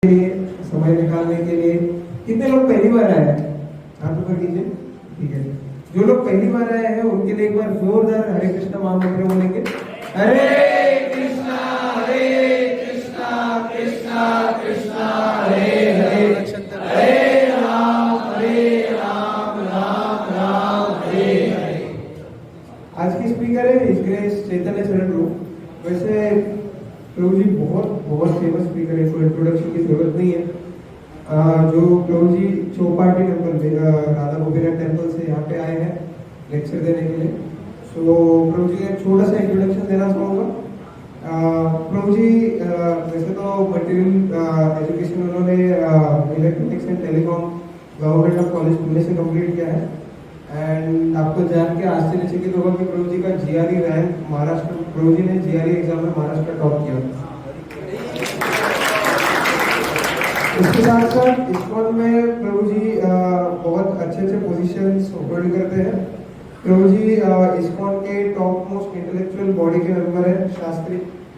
लिए समय निकालने के लिए। कितने लोग पहली बार आए हैं? हाथ ऊपर कीजिए। ठीक है, जो लोग पहली बार आए हैं उनके लिए एक बार जोरदार हरे कृष्ण महामंत्र बोलेंगे। हरे कृष्णा कृष्णा कृष्णा हरे हरे, हरे राम राम राम हरे हरे। आज की स्पीकर है हिज ग्रेस चैतन्य शरण रूप। वैसे प्रभु जी बहुत फेमस स्पीकर है, इसको इंट्रोडक्शन की जरूरत नहीं है। जो प्रभु जी चौपाटी टेम्पल राधा गोविंद टेम्पल से यहाँ पे आए हैं लेक्चर देने के लिए। सो प्रभु जी एक छोटा सा इंट्रोडक्शन देना चाहूँगा। प्रभु जी वैसे तो मटेरियल एजुकेशन उन्होंने electronics and telecom government of college Pune से कंप्लीट किया है। एंड आपको जान के आश्चर्यचकित होगा कि प्रभु जी का जीआरई रैंक महाराष्ट्र, प्रभु जी ने जीआरई एग्जाम में महाराष्ट्र टॉप किया। इसके साथ साथ इस्कॉन में प्रभु जी बहुत अच्छे पोजीशंस होल्ड करते हैं। प्रभु जी इस्कॉन के टॉप मोस्ट इंटेलेक्चुअल बॉडी के मेंबर है, Shastri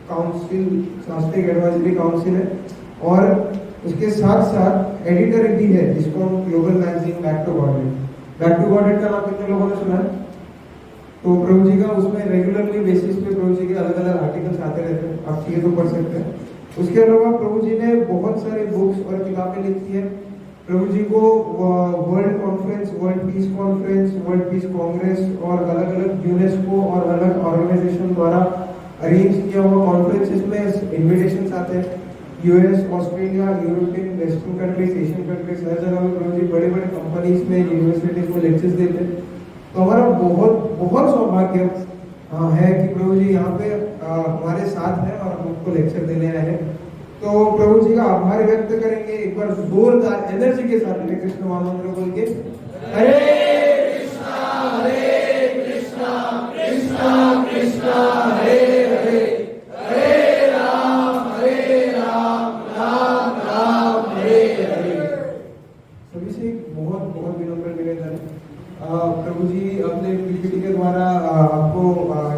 council, Shastri advisory council है। और उसके साथ साथ एडिटर भी है ISKCON global magazine back to Godhead. Back to Godhead का नाम कितने लोगों ने सुना है? तो प्रभु जी का उसमें रेगुलरली बेसिस पे प्रभु जी के अलग अलग आर्टिकल्स आते रहते हैं, आप चाहिए तो पढ़ सकते हैं। उसके अलावा प्रभु जी ने बहुत सारी बुक्स और किताबें लिखी है। प्रभु जी को world conference, world peace conference, world peace Congress और अलग अलग यूनेस्को और अलग ऑर्गेनाइजेशन द्वारा अरेंज किया हुआ कॉन्फ्रेंसेस में इन्विटेशंस आते हैं। US, Australia, European, western countries, Asian countries, हर जगह में प्रभु जी बड़े बड़े कंपनीज में, यूनिवर्सिटीज में लेक्चर्स देते हैं। तो हमारा बहुत सौभाग्य है कि प्रभु जी यहाँ पे हमारे साथ हैं और हमको लेक्चर देने आए हैं। तो प्रभु जी का आभार व्यक्त करेंगे एक बार जोरदार एनर्जी के साथ हरे कृष्ण महामंत्र बोल के। हरे कृष्णा कृष्णा कृष्णा हरे हरे, हरे राम राम राम हरे हरे। सभी से एक बहुत विनम्र निवेदन है, प्रभु जी अपने पीपीटी के द्वारा आपको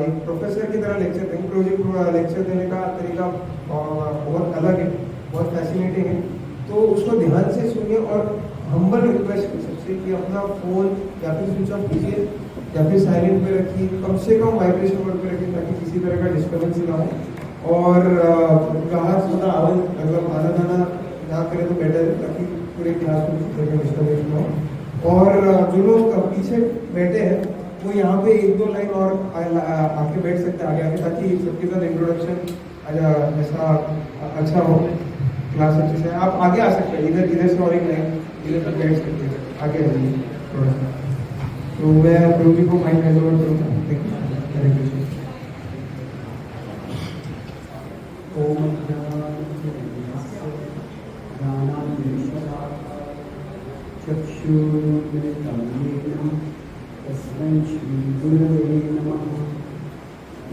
एक प्रोफेसर की तरह लेक्चर देंगे। प्रभु जी लेक्चर देने का तरीका बहुत अलग है, बहुत फैसिनेटिंग है। तो उसको ध्यान से सुनिए और हम्बल रिक्वेस्ट कर सकते कि अपना फोन या फिर स्विच ऑफ कीजिए या फिर साइलेंट पे रखिए, कम से कम वाइब्रेशन मोड पे रखिए ताकि किसी तरह का डिस्टर्बेंस ना हो। और क्लास थोड़ा आवाज मतलब आना जाना ना करें तो बेटर है ताकि पूरे क्लास में किसी तरह का डिस्टर्बेंस ना हो। और जो लोग पीछे बैठे हैं वो यहाँ पे एक दो लाइन और आके बैठ सकते हैं आगे ताकि सबके साथ इंट्रोडक्शन ऐसा अच्छा हो, क्लास अच्छे से। आप आगे आ सकते हैं, इधर से और एक लाइन इधर तक बैठ सकते हैं, आगे आ जाइए थोड़ा सा। तो मैं प्रभु जी को माइक हैंड ओवर करूँगा। हरे कृष्ण।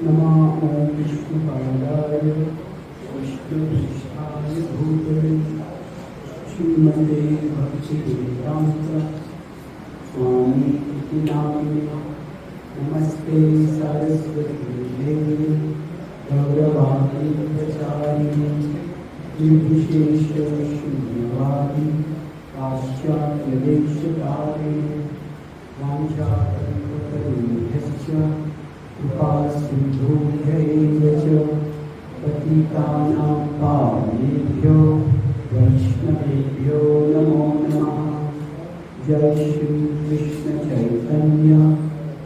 नमः ओं विष्णुपादाय विष्णुशिष्टाय भूतले श्रीमते भक्तिवेदांत स्वामी इति नामिने। नमस्ते सरस्वती देवी गौरवाणी प्रचारिणे निर्विशेष शून्यवादी पाश्चात्यदेशकारिणे वाञ्छाकल्पतरुभ्यश्च कृपासिन्धुभ्यैव च पतितानां पावनेभ्यो वैष्णवेभ्यो नमो नमः। जय श्री कृष्ण चैतन्य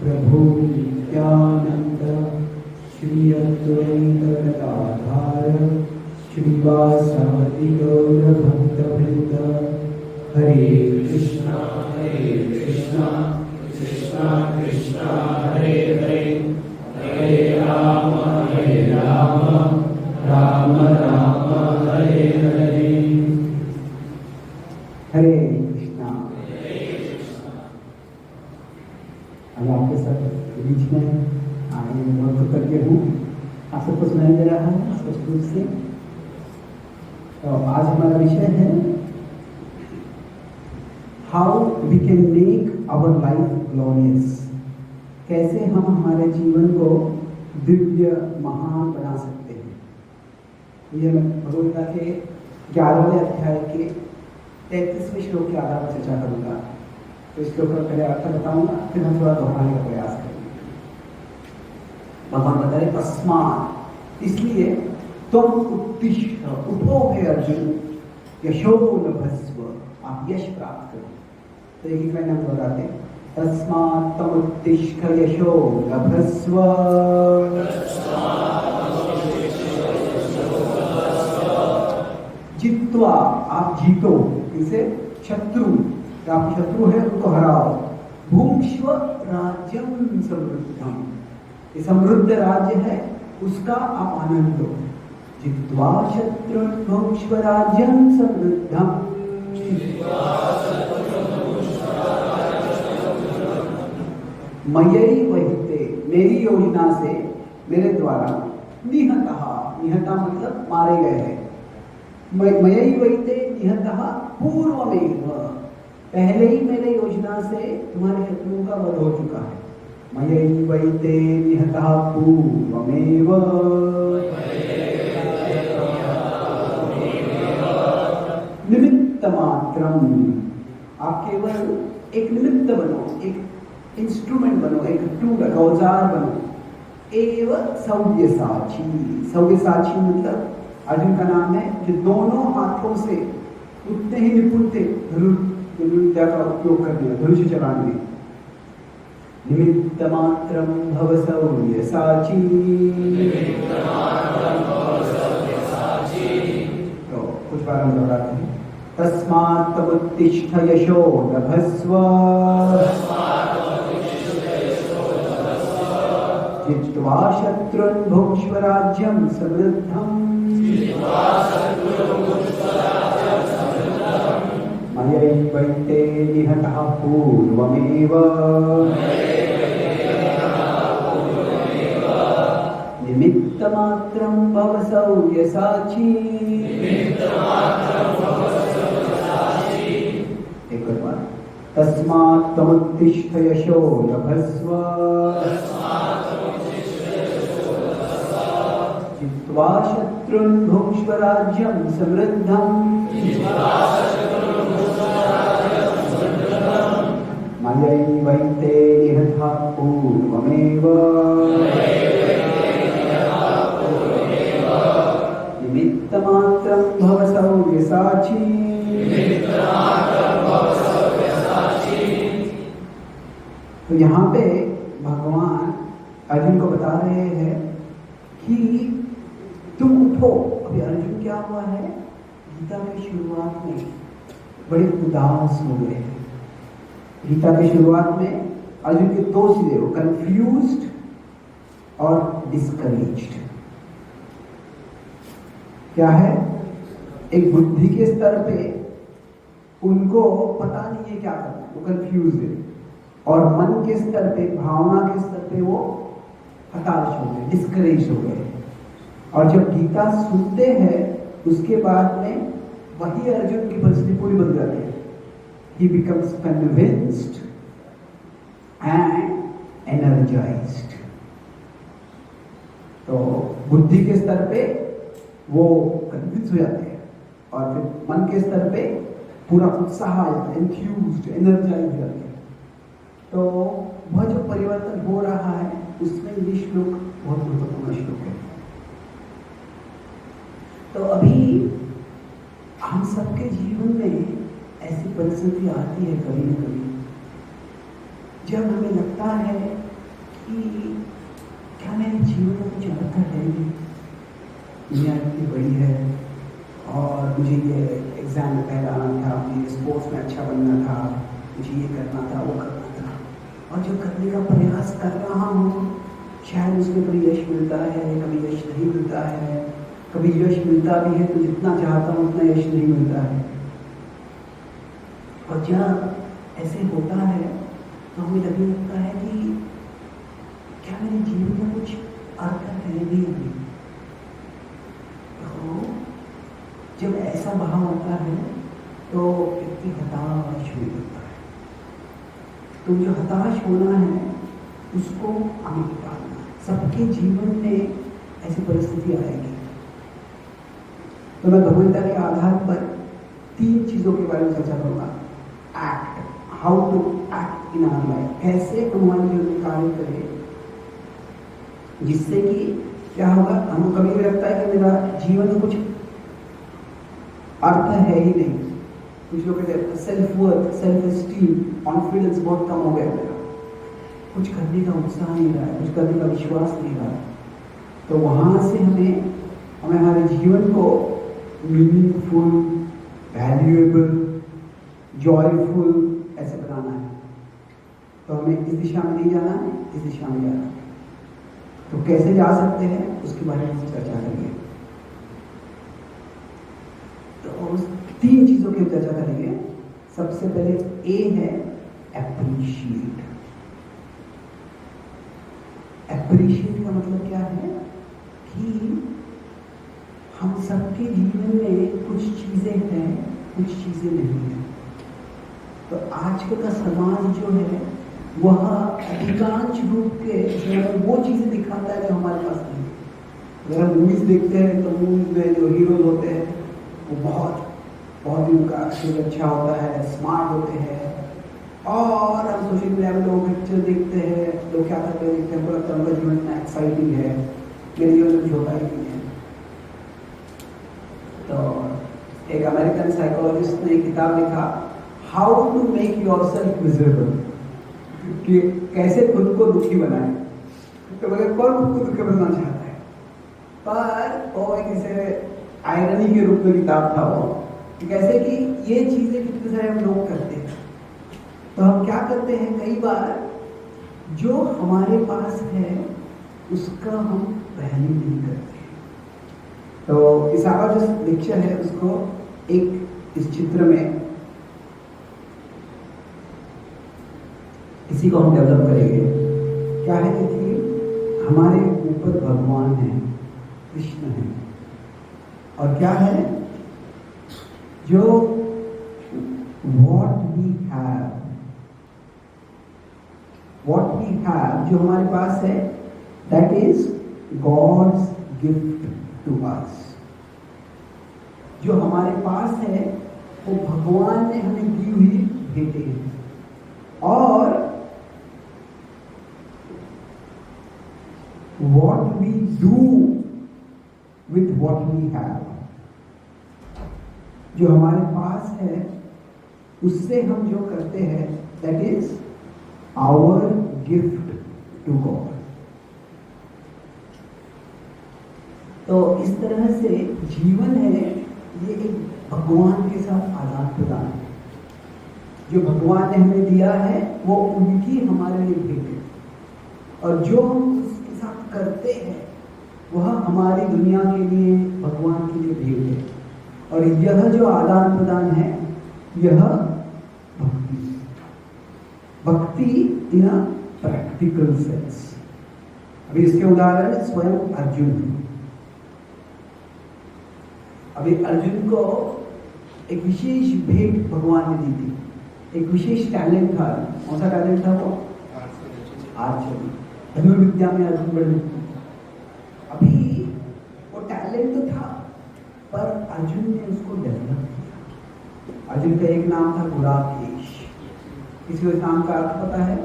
प्रभु नित्यानंद श्री अद्वैत गदाधर श्रीवासादि गौर भक्तवृंद। हरे कृष्णा कृष्णा कृष्णा हरे हरे, हरे राम राम राम हरे हरे। हरे कृष्णा। अब आपके साथ बीच में आगे वर्क करके हूँ, आप सबको सुनाई दे रहा है स्पष्ट रूप से। तो आज हमारा विषय है how we can make our life glorious. कैसे हम हमारे जीवन को दिव्य महान बना सकते हैं। ये भगवद गीता के 11वें अध्याय के 33वें श्लोक के आधार पर चर्चा करूंगा। तो इस श्लोक का पहले अर्थ बताऊंगा, फिर हम थोड़ा दोहराने का प्रयास करेंगे। भगवान बता रहे तस्मात्, इसलिए तुम उत्तिष्ठ, उठो हे अर्जुन, यशो लभस्व, आप यश प्राप्त करो। तो एक लाइन हम दोहराते हैं, तस्मात् तुम उत्तिष्ठ यशो लभस्व, जित्वा, आप जीतो, इसे शत्रु, आपके शत्रु है उनको हराओ, भुंक्ष्व राज्यम समृद्धम, ये समृद्ध राज्य है उसका आप आनंद लो। जित्वा शत्रु भुंक्ष्व राज्यम समृद्धम, मयि वहिते, मेरी योजना से, मेरे द्वारा, निहतः, निहता मतलब मारे गए हैं, मयि वहिते निहतः पूर्वमेव, पहले ही मेरे योजना से तुम्हारे शत्रुओं का वध हो चुका है। मयि वहिते निहतः पूर्वमेव, निमित्त मात्रम, आप केवल एक निमित्त बनो, एक इंस्ट्रूमेंट बनो, एक टूल, औजार बनो। एव सव्यसाची, सव्यसाची मतलब अर्जुन का नाम है जो दोनों हाथों से उतने ही निपुण थे धनुर्विद्या का उपयोग करने में, धनुष चलाने में। निमित्त मात्रम भव सव्यसाची, तो कुछ बार हम दोहराते हैं, तस्मात् उत्तिष्ठ यशो लभस्व, जित्वा शत्रुन् भुंक्ष्व राज्यं समृद्धम्, मयि वैते निहतः पूर्वमेव, निमित्तमात्रं भव सव्यसाची। एक और बार, तस्मात् त्वमुत्तिष्ठ यशो लभस्व, जित्वा शत्रुन् भुंक्ष्व राज्यं समृद्धम्, मयि वैते निहतः पूर्वमेव, निमित्तमात्रं भव सव्यसाची। तो यहाँ पे भगवान अर्जुन को बता रहे हैं कि तुम उठो। अभी अर्जुन क्या हुआ है, गीता की शुरुआत में बड़े उदास हो गए हैं। गीता की शुरुआत में अर्जुन की दो चीजें, वो कंफ्यूज्ड और डिस्करेज्ड। क्या है, एक बुद्धि के स्तर पे उनको पता नहीं है क्या करना है, वो कंफ्यूज है, और मन के स्तर पे, भावना के स्तर पे वो हताश हो गए, डिस्करेज हो गए। और जब गीता सुनते हैं उसके बाद में वही अर्जुन की परिस्थिति पूरी बदल जाती है। He becomes convinced and energized। तो बुद्धि के स्तर पे वो कन्विंस हो जाते हैं, और फिर मन के स्तर पे पूरा उत्साह आ जाता है, एंथ्यूज्ड, एनर्जाइज हो जाते हैं। तो वह जो परिवर्तन हो रहा है उसमें ये श्लोक बहुत महत्वपूर्ण श्लोक है। तो अभी हम सबके जीवन में ऐसी परिस्थिति आती है कभी न कभी, जब हमें लगता है कि क्या मेरे जीवन में कुछ अर्थ है नहीं, दुनिया इतनी बड़ी है और मुझे ये एग्जाम में पहला आना था, मुझे स्पोर्ट्स में अच्छा बनना था, मुझे ये करना था, वो करना था, और जो करने का प्रयास कर रहा हूँ शायद उसमें कभी यश मिलता है, कभी यश नहीं मिलता है, कभी यश मिलता भी है तो जितना चाहता हूँ उतना यश नहीं मिलता है। और जब ऐसे होता है तो हमें लगने लगता है कि क्या मेरे जीवन में कुछ अर्थ है भी नहीं। तो जब ऐसा भाव आता है तो व्यक्ति हताश हो जाता है। तो जो हताश होना है उसको हमें निकालना है। सबके जीवन में ऐसी परिस्थिति आएगी। तो मैं भगवंता के आधार पर 3 चीजों के बारे में चर्चा करूंगा। Act, how to act in our life, कैसे हमारे जीवन में कार्य करें, जिससे कि क्या होगा, हमको कभी भी लगता है कि मेरा जीवन में कुछ अर्थ है ही नहीं। कुछ लोग कहते हैं self worth, self esteem, confidence बहुत कम हो गया मेरा, कुछ करने का उत्साह नहीं रहा है, कुछ करने का विश्वास नहीं रहा है। तो वहां से हमें हमारे जीवन को मीनिंगफुल, वैल्यूएबल, जॉयफुल ऐसे बनाना है। तो हमें इस दिशा में नहीं जाना है, इस दिशा में जाना है। तो कैसे जा सकते हैं उसके बारे में हम चर्चा करेंगे। तो 3 चीजों की हम चर्चा करेंगे। सबसे पहले ए है एप्रिशिएट। एप्रिशिएट का मतलब क्या है कि हम सबके जीवन में कुछ चीजें हैं, कुछ चीजें नहीं हैं। तो आजकल का समाज जो है वह अधिकांश रूप के वो चीजें दिखाता है जो हमारे पास नहीं है। अगर हम मूवीज देखते हैं तो मूवीज में जो हीरोज होते हैं वो बहुत ही उनका एक्शन अच्छा होता है, स्मार्ट होते हैं। और हम सोशल मीडिया में लोग पिक्चर देखते हैं, लोग क्या करते हैं, देखते हैं, पूरा उनका जीवन में एक्साइटिंग है, मेरे जीवन में कुछ होता ही नहीं है। तो एक अमेरिकन साइकोलॉजिस्ट ने एक किताब लिखा, how to make yourself miserable, कि कैसे खुद को दुखी बनाए। तो बोले कौन खुद को दुखी बनना चाहता है, पर वो एक ऐसे आयरनी के रूप में किताब था वो, कि कैसे कि ये चीजें कितने सारे हम लोग करते हैं। तो हम क्या करते हैं, कई बार जो हमारे पास है उसका हम वैल्यू नहीं करते। तो इस आका जो लेक्चर है उसको एक इस चित्र में इसी को हम डेवलप करेंगे। क्या है कि हमारे ऊपर भगवान है, कृष्ण है, और क्या है जो what we have जो हमारे पास है, that is God's gift to us। जो हमारे पास है वो भगवान ने हमें दी हुई भेंटें हैं। और what we do with what we have, जो हमारे पास है उससे हम जो करते हैं, that is our gift to God। तो इस तरह से जीवन है ये एक भगवान के साथ आदान प्रदान है। जो भगवान ने हमें दिया है वो उनकी हमारे लिए भेंट है, और जो हम उसके साथ करते हैं वह हमारी दुनिया के लिए, भगवान के लिए भेंट है। और यह जो आदान प्रदान है यह भक्ति, भक्ति इन अ प्रैक्टिकल सेंस। अभी इसके उदाहरण स्वयं अर्जुन। अभी अर्जुन को एक विशेष भेंट भगवान ने दी थी, एक विशेष टैलेंट था। कौन सा टैलेंट था वो? आर्चरी, धनुर्विद्या में अर्जुन बड़े। अभी वो टैलेंट तो था पर अर्जुन ने उसको डेवलप किया। अर्जुन का एक नाम था गुड़ाकेश। किसी को नाम का अर्थ पता है?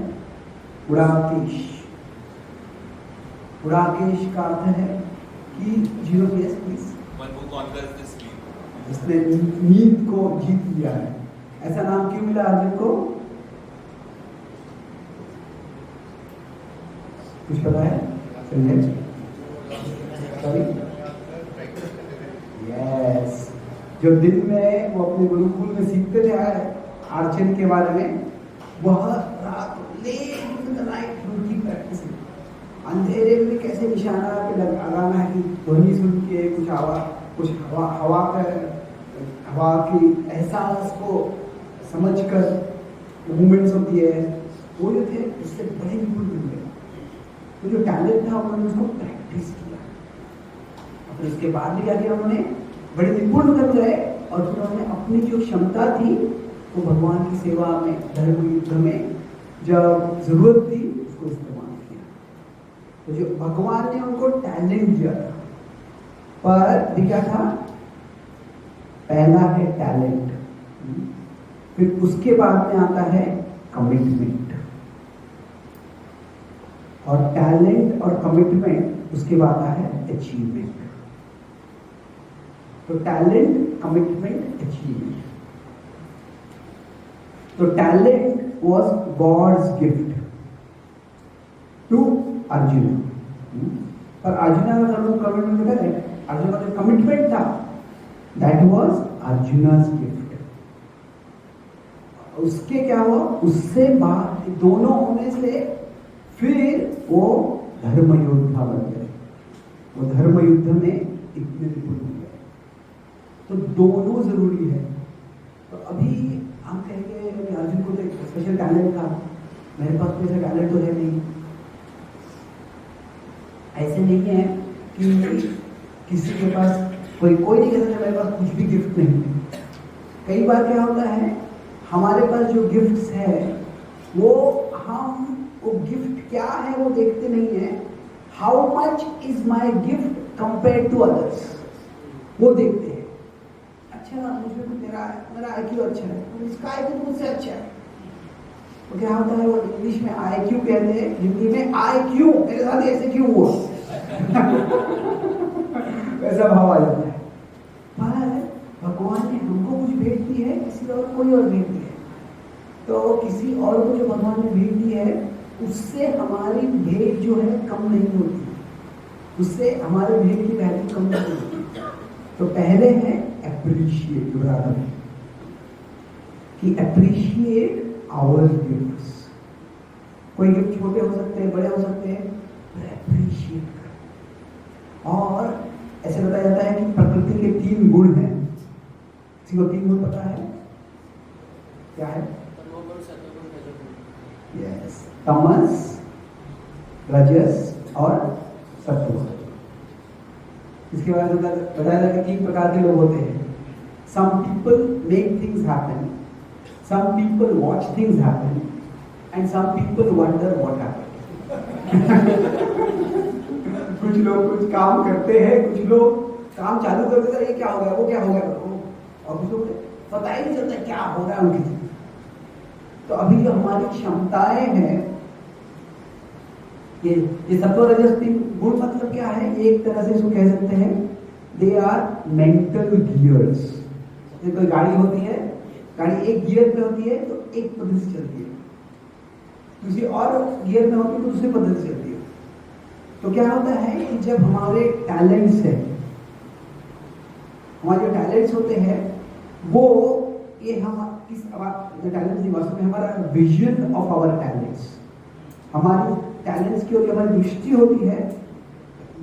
गुड़ाकेश। गुड़ाकेश का अर्थ है कि जीरो केस प्लीज, जिसने नींद को जीत लिया है। ऐसा नाम क्यों मिला अर्जुन को? कुछ पता है? यस, जो दिन में वो अपने गुरुकुल में सीखते थे आर्चरी के बारे में, वह रात लेट इन द नाइट उनकी प्रैक्टिस, अंधेरे में कैसे निशाना पे लगाना है कि ध्वनि सुन के कुछ हवा की एहसास को समझकर मूवमेंट्स होती है, वो जो थे उससे बड़े निपुण बन गए। तो जो टैलेंट था उन्होंने उसको प्रैक्टिस किया, और फिर उसके बाद भी क्या किया उन्होंने, बड़े निपुण कर गए। और फिर उन्होंने अपनी जो क्षमता थी वो भगवान की सेवा में, धर्म युद्ध में जब जरूरत थी उसको इस्तेमाल किया। तो जो भगवान ने उनको टैलेंट दिया था, पर क्या था पहला है टैलेंट, फिर उसके बाद में आता है कमिटमेंट, और टैलेंट और कमिटमेंट उसके बाद आता है अचीवमेंट। तो टैलेंट, कमिटमेंट, अचीवमेंट। तो talent was God's gift to Arjun, पर अर्जुना का कमिटमेंट करें, अर्जुन का जो कमिटमेंट था दैट वॉज अर्जुना's गिफ्ट। उसके क्या हुआ, उससे बाद दोनों होने से फिर वो धर्म योद्धा बन गए, वो धर्म युद्ध में इतने निपुण हो गए। तो दोनों जरूरी है। तो अभी हम कहेंगे अर्जुन को तो एक स्पेशल टैलेंट था, मेरे पास कोई ऐसा टैलेंट तो है नहीं। ऐसे नहीं है कि किसी के पास कोई नहीं कहता मेरे पास कुछ भी गिफ्ट नहीं है। कई बार क्या होता है, हमारे पास जो गिफ्ट्स है वो हम वो गिफ्ट क्या है वो देखते नहीं है, how much is my gift compare to others, वो देखते हैं। अच्छा मुझे तो मेरा IQ अच्छा है, तो इसका IQ तो मुझसे अच्छा है। तो क्या होता है, वो इंग्लिश में IQ कहते हैं, हिंदी में IQ, मेरे साथ ऐसे क्यों हुआ ऐसा भाव आ जाता है। पर भगवान ने हमको कुछ भेंट दी है, किसी और कोई और भेंट दी है। तो किसी और को जो भगवान ने भेंट दी है उससे हमारी भेंट जो है कम नहीं होती, उससे हमारे भेंट की वैल्यू कम नहीं होती। तो पहले है अप्रिशिएट, कि अप्रिशिएट आवर गिफ्ट्स। कोई गिफ्ट छोटे हो सकते हैं, बड़े हो सकते हैं, पर अप्रिशिएट कर। और ऐसे बताया जाता है कि प्रकृति के 3 गुण हैं। किसी को 3 गुण पता है? क्या है? यस, तमस, रजस और सत्व। इसके बाद बताया जाता है कि 3 प्रकार के लोग होते हैं। Some people make things happen, some people watch things happen, and some people wonder what happened. कुछ लोग कुछ काम करते हैं, कुछ लोग काम चालू करते हैं, ये क्या हो गया, वो क्या हो गया, और कुछ लोग पता ही नहीं चलता क्या हो रहा है उनकी। तो अभी जो हमारी क्षमताएं हैं, ये सत्व रजस 3 गुण मतलब क्या है, एक तरह से इसको कह सकते हैं दे आर मेंटल गियर्स। जैसे कोई गाड़ी होती है, गाड़ी एक गियर पे होती है तो एक पद्धति से चलती है, दूसरी और गियर में होती है तो दूसरी पद्धति से चलती है। तो क्या होता है कि जब हमारे टैलेंट्स है, हमारे जो टैलेंट्स होते हैं वो ये हम किस टैलेंट्स नहीं, वास्तव में हमारा विजन ऑफ आवर टैलेंट्स, हमारी टैलेंट्स की ओर हमारी दृष्टि होती है।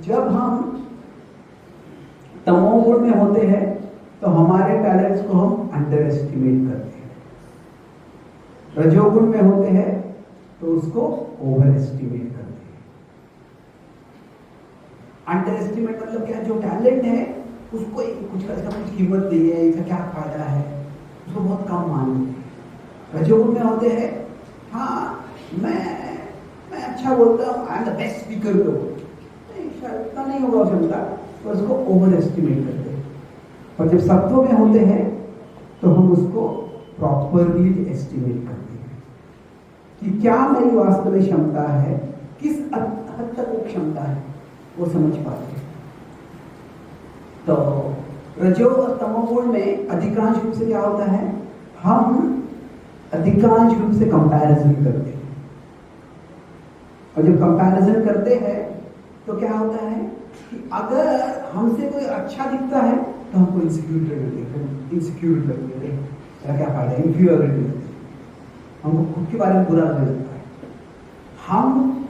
जब हम तमोगुण में होते हैं तो हमारे टैलेंट्स को हम अंडर एस्टिमेट करते हैं, रजोगुण में होते हैं तो उसको ओवर एस्टिमेट करते हैं। अंडर एस्टिमेट मतलब क्या, जो टैलेंट है उसको कुछ इसका कुछ कीमत नहीं है, इसका क्या फायदा है, उसको बहुत कम मान लेते हैं। रजोगुण में होते हैं, हाँ मैं अच्छा बोलता हूँ, I am the best speaker, नहीं शायद इतना नहीं होगा क्षमता, तो उसको ओवर एस्टिमेट करते हैं। और जब सत्व में होते हैं तो हम उसको प्रॉपरली एस्टिमेट करते हैं कि क्या मेरी वास्तव में क्षमता है, किस हद तक वो क्षमता है, वो समझ पाते हैं। तो रजो और तमोगुण में अधिकांश रूप से क्या होता है, हम अधिकांश रूप से कंपैरिजन करते हैं, और जब कंपैरिजन करते हैं तो क्या होता है कि अगर हमसे कोई अच्छा दिखता है तो हमको इंसिक्योर लगती है, क्या फायदा, इन्फीरियरिटी लगती है, हमको खुद के बारे में बुरा लगने लगता है।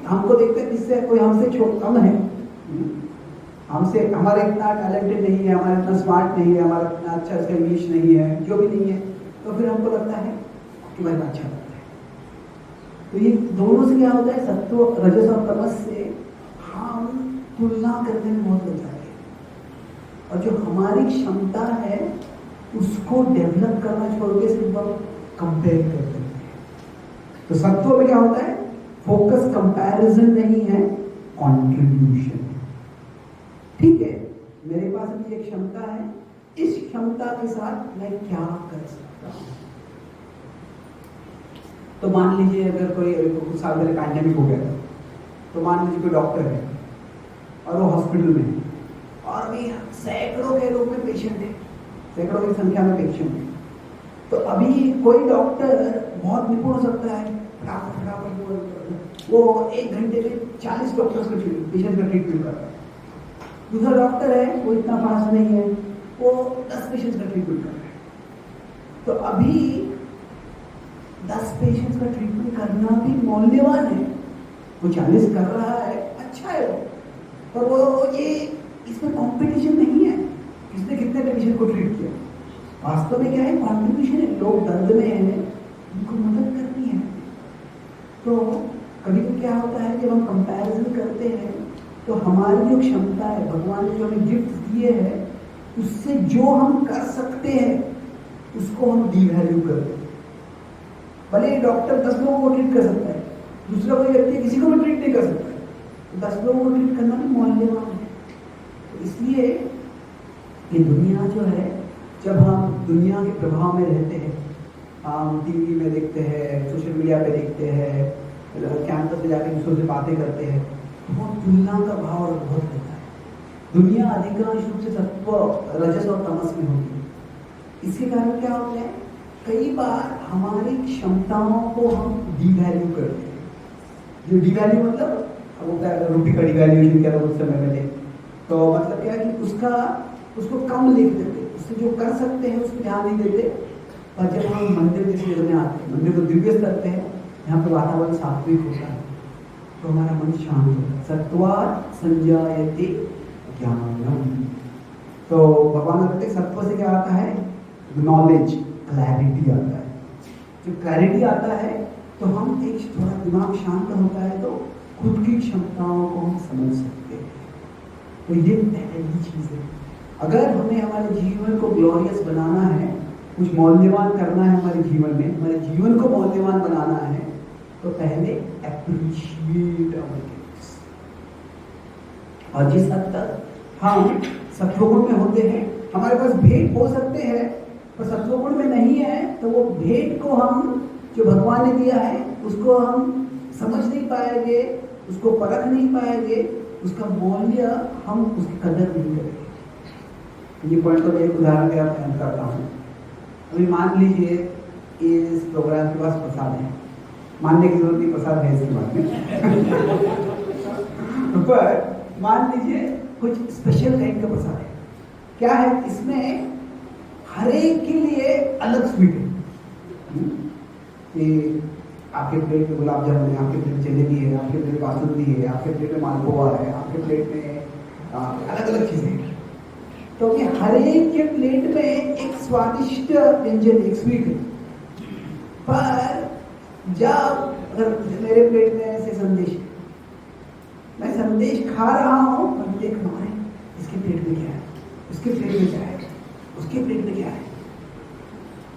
हमको देखते हैं जिससे कोई हमसे कम है, हमसे हमारे इतना टैलेंटेड नहीं है, हमारा इतना स्मार्ट नहीं है, हमारा इतना अच्छा इसका इंग्लिश नहीं है, जो भी नहीं है, तो फिर हमको लगता है कि भाई अच्छा लगता है। तो ये दोनों से क्या होता है, सत्व रजस और तमस से हम तुलना करने में बहुत लग जाते हैं, और जो हमारी क्षमता है उसको डेवलप करना छोड़ के सिर्फ हम कंपेयर करते हैं। तो सत्व में क्या होता है, फोकस कंपैरिजन नहीं है, कंट्रीब्यूशन। ठीक है, मेरे पास अभी एक क्षमता है, इस क्षमता के साथ मैं क्या कर सकता हूं। तो मान लीजिए अगर कोई कुछ साल पहले पैंडेमिक हो गया था, तो मान लीजिए कोई डॉक्टर है और वो हॉस्पिटल में है और भी सैकड़ों के रूप में पेशेंट है, सैकड़ों की संख्या में पेशेंट है। तो अभी कोई डॉक्टर बहुत निपुण हो सकता है, वो 1 घंटे में 40 डॉक्टर्स को पेशेंट का ट्रीटमेंट कर रहा है। दूसरा डॉक्टर है, वो इतना फास्ट नहीं है, वो 10 पेशेंट्स का ट्रीटमेंट कर रहा है। तो अभी 10 पेशेंट्स का ट्रीटमेंट करना भी मूल्यवान है। वो 40 कर रहा है, अच्छा है वो, पर वो ये इसमें कंपटीशन नहीं है किसने कितने पेशेंट को ट्रीट किया। वास्तव में क्या है, कंट्रीब्यूशन है। लोग दर्द में हैं, उनको मदद करनी है। तो कभी कभी क्या होता है, जब हम कंपैरिजन करते हैं तो हमारी जो क्षमता है, भगवान ने जो हमें गिफ्ट दिए हैं, उससे जो हम कर सकते हैं उसको हम डिवैल्यू करते हैं। भले डॉक्टर 10 लोगों को ट्रीट कर सकता है, दूसरा कोई व्यक्ति किसी को भी ट्रीट नहीं कर सकता है, तो 10 लोगों को ट्रीट करना भी मूल्यवान है। तो इसलिए ये दुनिया जो है, जब हम दुनिया के प्रभाव में रहते हैं, हम टीवी में देखते हैं, सोशल मीडिया पे देखते हैं, कैंपस में जाकर दूसरों से बातें करते हैं, बहुत तुलना का भाव और बहुत रहता है। दुनिया अधिकांश रूप से सत्व, रजस और तमस में होती है। इसके कारण क्या होता है, कई बार हमारी क्षमताओं को हम डिवैल्यू करते हैं। जो डिवैल्यू मतलब होता है, रुपये का डिवैल्यूएशन किया था उस समय में, तो मतलब क्या है कि उसको कम लिख देते, उससे जो कर सकते हैं उसमें ध्यान नहीं देते। और जब हम मंदिर के क्षेत्र में आते हैं, मंदिर को दिव्य करते हैं, यहाँ पे वातावरण सात्विक होता है, तो हमारा मन शांत होता है। सत्वात् संजायते ज्ञानम। तो भगवान कहते हैं सत्व से क्या आता है, नॉलेज, क्लैरिटी आता है। जब क्लैरिटी आता है तो हम एक थोड़ा दिमाग शांत होता है, तो खुद की क्षमताओं को हम समझ सकते हैं। तो ये पहली चीज है। अगर हमें हमारे जीवन को ग्लोरियस बनाना है, कुछ मूल्यवान करना है हमारे जीवन में, हमारे जीवन को मूल्यवान बनाना है, तो पहले एप्रिशिएट आवर गिफ्ट्स। और जिस हद तक हम सत्वगुण में होते हैं, हमारे पास भेंट हो सकते हैं, पर सत्वगुण में नहीं है, तो वो भेंट को हम जो भगवान ने दिया है उसको हम समझ नहीं पाएंगे, उसको परख नहीं पाएंगे, उसका मूल्य हम उसकी कदर नहीं करेंगे। ये पॉइंट तो मैं एक उदाहरण के साथ बयान करता हूँ। अभी मान लीजिए इस प्रोग्राम के पास प्रसाद है, मानने की जरूरत नहीं, प्रसाद है इसके बाद में पर मान लीजिए कुछ स्पेशल काइंड का प्रसाद है। क्या है, इसमें हर एक के लिए अलग स्वीट है। कि आपके प्लेट में गुलाब जामुन है, आपके प्लेट में जलेबी है, आपके प्लेट में बासुंदी है, आपके प्लेट में मालपुआ है, आपके प्लेट में अलग अलग चीजें हैं। तो कि हर एक के प्लेट में एक स्वादिष्ट व्यंजन, एक स्वीट है। पर जब अगर मेरे प्लेट में ऐसे संदेश है, मैं संदेश खा रहा हूँ, पर देख मारे इसके प्लेट में क्या है, उसके प्लेट में क्या है, उसके प्लेट में क्या है,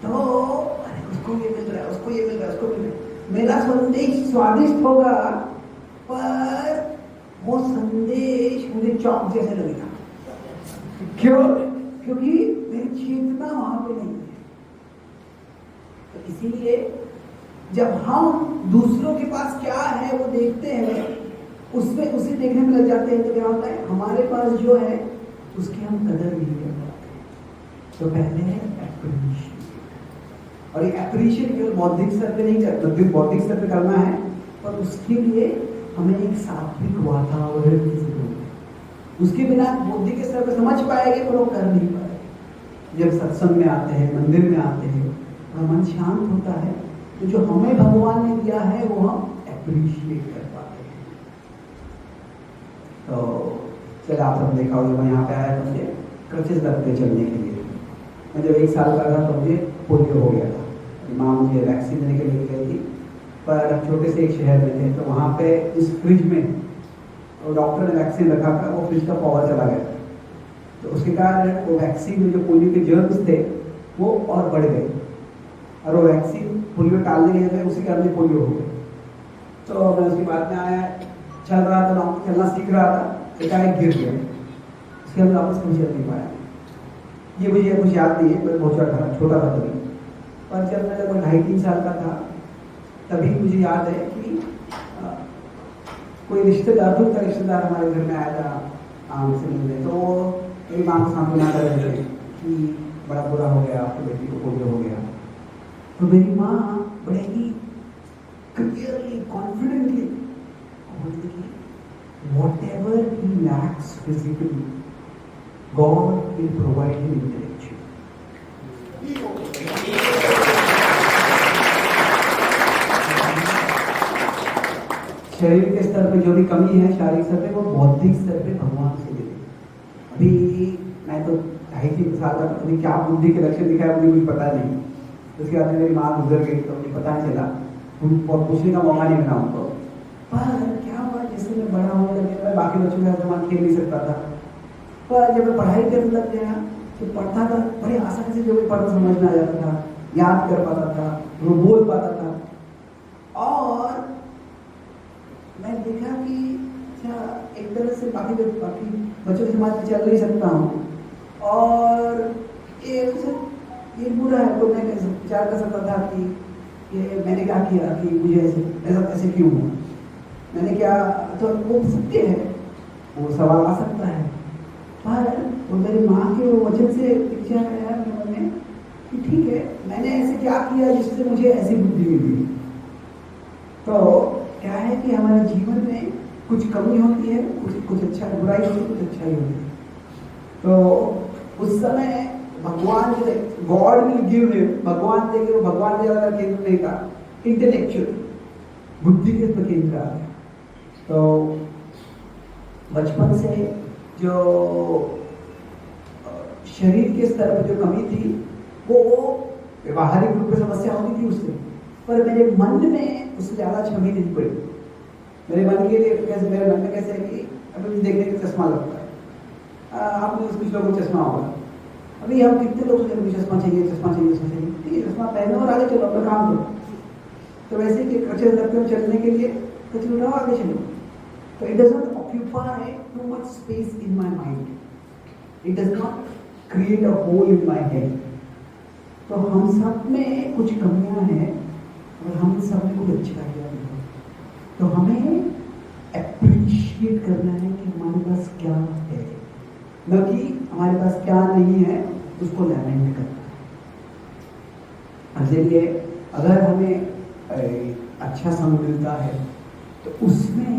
तो अरे उसको ये मिल रहा है, उसको ये मिल रहा है, उसको मिल रहा है। मेरा संदेश स्वादिष्ट होगा, पर वो संदेश मुझे चौक जैसे लगेगा। क्यों? क्योंकि मेरी चेतना वहां पे नहीं है। तो इसीलिए जब हम दूसरों के पास क्या है वो देखते हैं, उसमें उसे देखने में लग जाते हैं, तो क्या होता है, हमारे पास जो है उसकी हम कदर नहीं कर पाते। तो पहले है एप्रिशिएट। और ये एप्रिशिएट केवल बौद्धिक स्तर पे नहीं करना, बौद्धिक स्तर पे करना है, पर उसके लिए हमें एक सात्विक वातावरण की जरूरत है। उसके बिना बुद्धि के स्तर पे समझ पाएंगे, पर वो कर नहीं पाएंगे। जब सत्संग में आते हैं, मंदिर में आते हैं, और मन शांत होता है, तो जो हमें भगवान ने दिया है वो हम एप्रिशिएट कर पाते हैं। तो चलो आप सब देखा होगा, मैं यहाँ पे आया तो मुझे क्रचेस लगते चलने के लिए। मैं जब 1 साल का था तो मुझे पोलियो हो गया था। माँ मुझे वैक्सीन देने के लिए गई थी, पर छोटे से एक शहर में थे, तो वहाँ पे इस फ्रिज में तो डॉक्टर ने वैक्सीन रखा था, वो फ्रिज का पावर चला गया, तो उसके कारण वो वैक्सीन में जो पोलियो के जर्म्स थे वो और बढ़ गए, और वो वैक्सीन पोलियो टालने के लिए उसी कारण पोलियो हो गया। तो मैं उसके बाद में आया, चल रहा था, चलना सीख रहा था, एकाएक गिर गया, उसके बाद वापस मुझे नहीं पाया। ये मुझे कुछ याद नहीं है, मैं बहुत छोटा था तभी। पर जब मैं लगभग 2.5-3 साल का था तभी मुझे याद है कि कोई रिश्तेदार, दूर का रिश्तेदार हमारे घर में आया था हमसे मिलने। तो मेरी माँ को सांत्वना कर रहे थे कि बड़ा बुरा हो गया, आपकी बेटी को पोलियो हो गया। तो मेरी माँ बड़े ही क्लियरली, कॉन्फिडेंटली बोलती कि whatever he lacks physically, God will provide him intellectually. शरीर के स्तर पे जो भी कमी है, शारीरिक स्तर पे, वो बौद्धिक स्तर पे भगवान से मिले। अभी मैं तो 2.5-3 साल का, अभी क्या बुद्धि के लक्षण दिखाया मुझे कुछ पता नहीं। उसके बाद मेरी माँ गुजर गई तो मुझे पता नहीं चला, और पूछने का मौका नहीं मिला उनको। पर क्या हुआ, जैसे मैं बड़ा होने लगा, मैं बाकी बच्चों के साथ खेल नहीं सकता था। पर जब मैं पढ़ाई करने लग गया तो पढ़ता था, बड़ी आसानी से जो भी पढ़ता समझ में आ जाता था, याद कर पाता था, वो बोल पाता था। और मैं देखा कि अच्छा, एक तरह से बाकी बच्चों के समाज में चल नहीं सकता हूँ, और ये बुरा है। तो मैं विचार कर सकता था कि ये मैंने क्या किया कि मुझे ऐसे क्यों हुआ, मैंने क्या, तो वो सत्य है, वो सवाल आ सकता है। पर वो मेरी माँ के वो वचन से विचार आया मेरे मन में कि ठीक है, मैंने ऐसे क्या किया जिससे मुझे ऐसी बुद्धि मिली। तो क्या है कि हमारे जीवन में कुछ कमी होती है, कुछ अच्छा, बुराई होती है, कुछ अच्छाई होती है। तो उस समय भगवान जो गॉड विल गिव हिम, भगवान देंगे, वो भगवान ने ज्यादा केंद्र नहीं था, इंटेलेक्चुअल बुद्धि के पर केंद्र आ गया। तो बचपन से जो शरीर के स्तर पर जो कमी थी, वो व्यवहारिक रूप में समस्या होती थी उससे, पर मेरे मन में उससे ज्यादा छवि नहीं पड़ी। मेरे मन के लिए कैसे, मेरे मन में कैसे है कि अभी देखने के चश्मा लगता है, आपने कुछ लोगों को चश्मा होगा, अभी हम कितने लोग चश्मा चाहिए, चश्मा चाहिए, चश्मा चाहिए, ठीक है, चश्मा पहनो और आगे चलो, अपना काम करो। तो वैसे कि क्रचेस लगते हो चलने के लिए, क्रचेस उठाओ, आगे चलो। तो it does not occupy too much space in my mind, it does not create a hole in my head. तो हम सब में कुछ कमियां हैं और हम सब में कुछ अच्छा है। तो हमें एप्रिशिएट करना है कि हमारे पास क्या है, न कि हमारे पास क्या नहीं है उसको लैमेंट करना है। इसलिए अगर हमें अच्छा समय मिलता है तो उसमें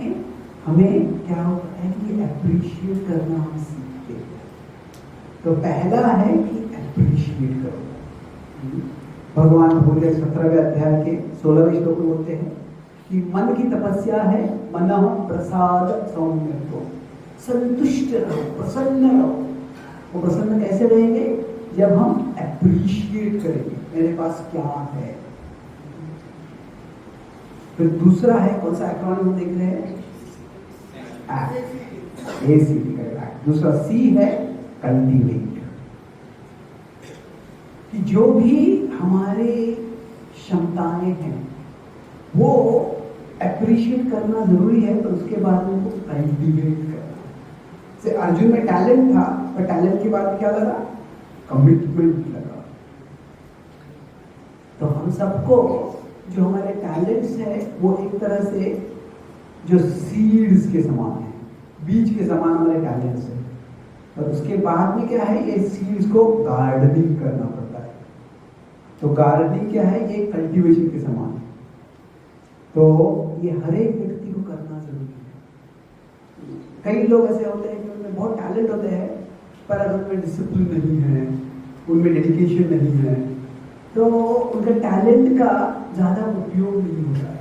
हमें क्या होता है कि एप्रिशिएट करना हम सीखते हैं। तो पहला है कि एप्रिशिएट करो। भगवान भगवद 17वें अध्याय के 16वें श्लोक में बोलते हैं कि मन की तपस्या है मनः प्रसाद सौम्यत्व, संतुष्ट रहो, प्रसन्न रहो। वो प्रसन्न कैसे रहेंगे? जब हम एप्रिशिएट करेंगे मेरे पास क्या है। फिर दूसरा है, कौन सा एक्रोनिम देख रहे हैं? एक्ट। दूसरा सी है कल्टीवेट, कि जो भी हमारे क्षमताएं हैं वो एप्रिशिएट करना जरूरी है, पर उसके बाद उनको कल्टीवेट करना। से अर्जुन में टैलेंट था, पर टैलेंट के बाद क्या लगा? कमिटमेंट लगा। तो हम सबको जो हमारे टैलेंट्स है वो एक तरह से जो सीड्स के समान है, बीज के समान हमारे टैलेंट्स है, और उसके बाद में क्या है, ये सीड्स को गार्डनिंग करना पड़ता है। तो गार्डनिंग क्या है? ये कल्टीवेशन के समान है। तो ये हर एक व्यक्ति को करना जरूरी है। कई लोग ऐसे होते हैं कि उनमें बहुत टैलेंट होते हैं, पर अगर उनमें डिसिप्लिन नहीं है, उनमें डेडिकेशन नहीं है, तो उनके टैलेंट का ज्यादा उपयोग नहीं होता है।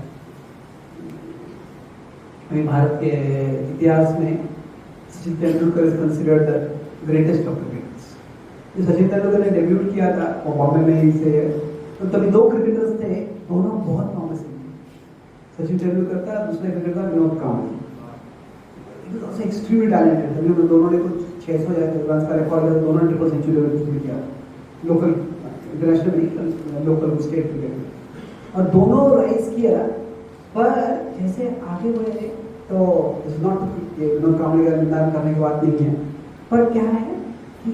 भारत के इतिहास में Sachin Tendulkar is considered the greatest of cricketers. जो सचिन तेंदुलकर ने डेब्यूट किया था वो बॉम्बे में ही से, तो तभी दो क्रिकेटर्स थे, दोनों बहुत प्रॉमिसिंग थे। सचिन तेंदुलकर था, दूसरे क्रिकेटर था विनोद कांबली। एक्सट्रीमली टैलेंटेड, तभी उन दोनों ने कुछ 600 रन का रिकॉर्ड किया, दोनों ने ट्रिपल सेंचुरी किया, लोकल इंटरनेशनल नहीं, लोकल स्टेट क्रिकेट, और दोनों राइज किया। पर जैसे आगे बढ़े तो इट्स नॉट विनोद कांबली का निंदा करने की बात नहीं है, पर क्या है कि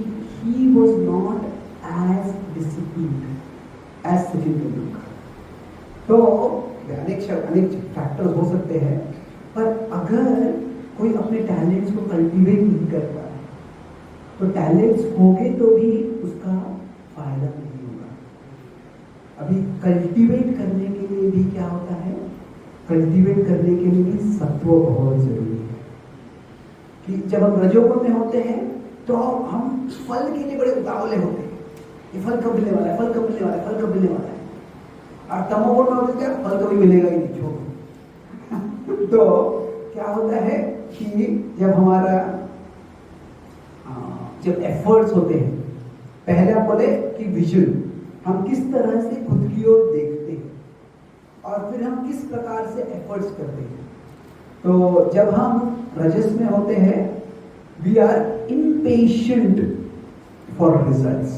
he was not as disciplined as Sachin Tendulkar. तो अनेक फैक्टर्स हो सकते हैं, पर अगर कोई अपने टैलेंट्स को कल्टीवेट नहीं करता है तो टैलेंट्स होंगे तो भी उसका फायदा नहीं होगा। अभी कल्टीवेट करने के लिए भी क्या होता है, कल्टीवेट करने के लिए भी सत्व बहुत जरूरी है। कि जब हम रजोगुण में होते हैं तो हम फल के लिए बड़े उतावले होते हैं, ये फल कब मिलने वाला है, फल कब मिलने वाला है, फल कब मिलने वाला है। और तमोगुण में होते क्या, फल कभी मिलेगा ही नहीं, छोड़ो। तो क्या होता है कि जब हमारा जब एफर्ट्स होते हैं, पहले आप बोले कि विजन, हम किस तरह से खुद की ओर देखते हैं और फिर हम किस प्रकार से एफर्ट्स करते हैं। तो जब हम रजस में होते हैं, we are impatient for results,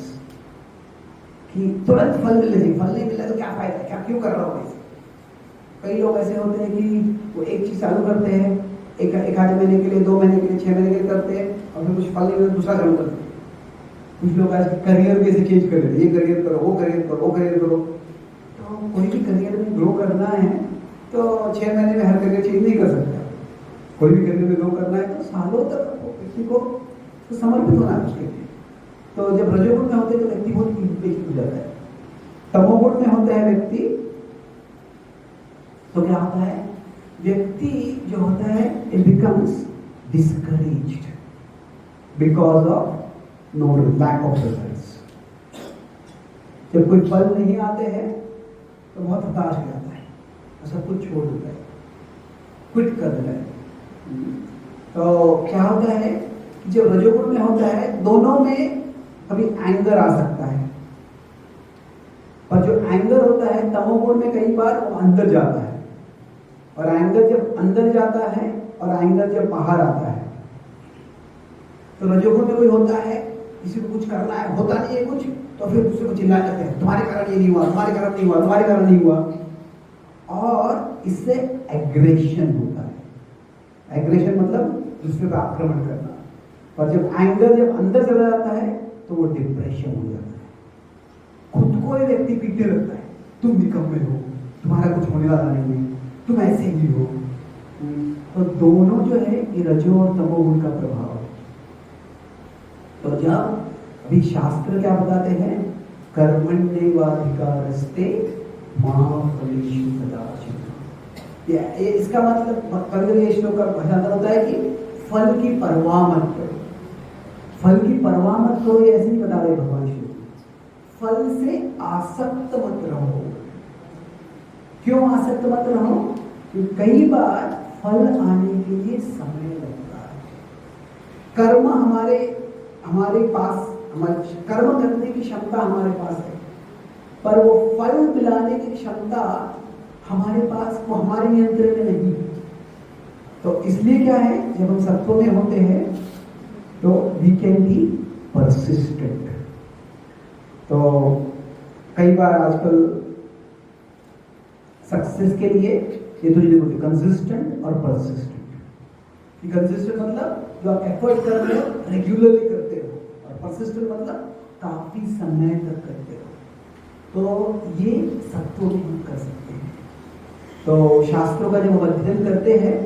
कि तुरंत फल मिले, फल नहीं मिला तो क्या फायदा, क्या क्यों कर रहा हूँ इसे। कई लोग ऐसे होते हैं कि वो एक चीज चालू करते हैं, एक आधे महीने के लिए, 2 महीने के लिए, 6 महीने के लिए करते हैं और फिर कुछ फल नहीं मिलता दूसरा चालू करते हैं। कुछ लोग आज करियर भी ऐसे चेंज कर लेते हैं, ये करियर करो, वो करियर करो, वो करियर करो। तो कोई भी करियर में ग्रो करना है तो 6 महीने में हर करियर चेंज नहीं कर सकता। कोई भी करियर में ग्रो करना है तो सालों तक व्यक्ति को तो समर्पित होना है उसके लिए। तो जब रजोगुण में होते हैं तो व्यक्ति बहुत इम्पेशेंट हो जाता है। तमोगुण में होता है व्यक्ति, तो क्या होता है, व्यक्ति जो होता है it becomes discouraged because of no lack of results. जब कोई फल नहीं आते हैं तो बहुत हताश हो जाता है और सब कुछ छोड़ देता है, क्विट कर देता है। तो क्या होता है कि जब रजोगुण में होता है, दोनों में कभी एंगर आ सकता है, और जो एंगर होता है तमोगुण में कई बार वो अंदर जाता है, और एंगर जब अंदर जाता है और एंगर जब बाहर आता है, तो रजोगुण में कोई होता है किसी को कुछ करना है, होता नहीं है कुछ, तो फिर दूसरे को चिल्लाने लगते हैं, तुम्हारे कारण ये नहीं हुआ, तुम्हारे कारण नहीं हुआ, तुम्हारे कारण नहीं हुआ, और इससे एग्रेशन होता है। एग्रेशन मतलब दूसरे पर आक्रमण करना। और जब एंगर जब अंदर चला जाता है तो वो डिप्रेशन हो जाता है, खुद को ही व्यक्ति पीटने लगता है, तुम निकम्मे हो, तुम्हारा कुछ होने वाला नहीं है, तुम ऐसे ही हो। तो दोनों जो है ये रजो और तमोगुण का प्रभाव है। तो जब अभी शास्त्र क्या बताते हैं, कर्मण्येवाधिकारस्ते मा फलेषु कदाचन। ये इसका मतलब कभी ये श्लोक का भाषांतर होता है कि फल की परवाह मत करो। फल की परवाह मत करो, ये ऐसे नहीं बता रहे भगवान श्री, फल से आसक्त मत रहो। क्यों आसक्त मत रहो? क्योंकि कई बार फल आने के लिए समय लगता है। कर्म हमारे पास, कर्म करने की क्षमता हमारे पास है, पर वो फल मिलाने की क्षमता हमारे पास, वो हमारे नियंत्रण में नहीं है। तो इसलिए क्या है, जब हम सत्व में होते हैं तो वी कैन बी परसिस्टेंट। तो कई बार आजकल सक्सेस के लिए ये दो चीजें होती है, कंसिस्टेंट और परसिस्टेंट। कंसिस्टेंट मतलब जो आप एफर्ट कर रहे हो, रेगुलरली करते हो, और परसिस्टेंट मतलब काफी समय तक करते हो। तो ये सत्व में हम कर सकते हैं। तो शास्त्रों का जब हम अध्ययन करते हैं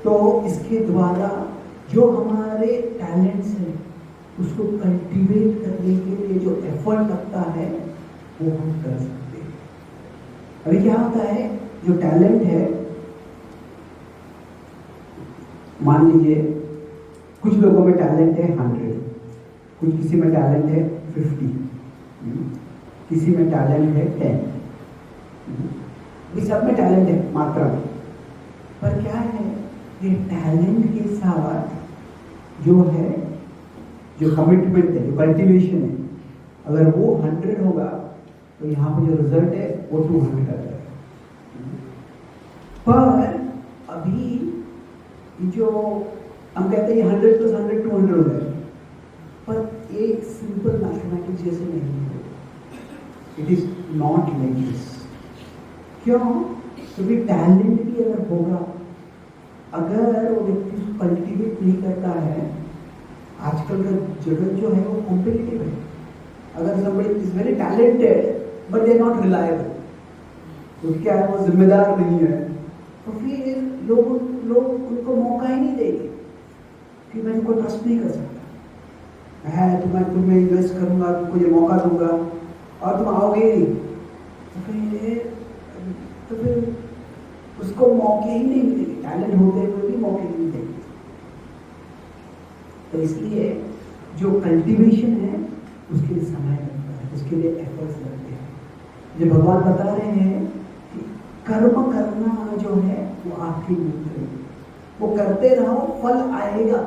तो इसके द्वारा जो हमारे टैलेंट्स हैं उसको कल्टीवेट करने के लिए जो एफर्ट लगता है वो हम कर सकते हैं। अभी क्या होता है, जो टैलेंट है, मान लीजिए कुछ लोगों में टैलेंट है 100, कुछ किसी में टैलेंट है 50, किसी में टैलेंट है 10। सब में टैलेंट है मात्रा में, पर क्या है, ये टैलेंट के साथ जो है, जो कमिटमेंट है, जो कल्टीवेशन है, अगर वो 100 होगा तो यहाँ पे जो रिजल्ट है वो 200 आ जाएगा। पर अभी जो हम कहते हैं 100 + 100 200 हो जाएगा, पर एक सिंपल मैथमेटिक्स जैसे नहीं है। It is not like this. क्यों? क्योंकि टैलेंट भी अगर होगा, अगर वो व्यक्ति कल्टीवेट नहीं करता है, आजकल का जगत जो है वो कॉम्पिटिटिव है। अगर somebody is very talented but they are not reliable, तो क्या है, वो जिम्मेदार नहीं है, तो फिर लोग उनको मौका ही नहीं देंगे कि मैं तुमको ट्रस्ट नहीं कर सकता, मैं तुम्हें इन्वेस्ट करूंगा, तुमको ये मौका दूंगा और तुम आओगे ही नहीं, तो फिर उसको मौके ही नहीं मिलेंगे, टैलेंट होते हुए भी मौके नहीं मिलेंगे। तो इसलिए जो कल्टीवेशन है उसके लिए समय लगता है, उसके लिए एफर्ट्स लगते हैं। जो भगवान बता रहे हैं कि कर्म करना जो है वो आपकी मुद्रा है, वो करते रहो, फल आएगा,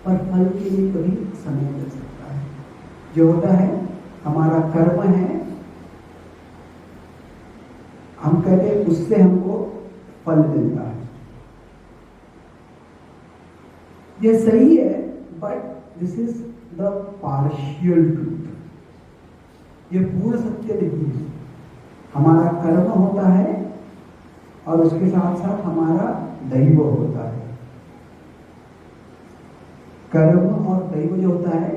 पर फल के लिए कभी समय लग सकता है। जो होता है हमारा कर्म है, हम कहते हैं उससे हमको फल मिलता है, ये सही है, but this is the partial truth, ये पूर्ण सत्य नहीं है। हमारा कर्म होता है और उसके साथ साथ हमारा दैव होता है। कर्म और दैव जो होता है,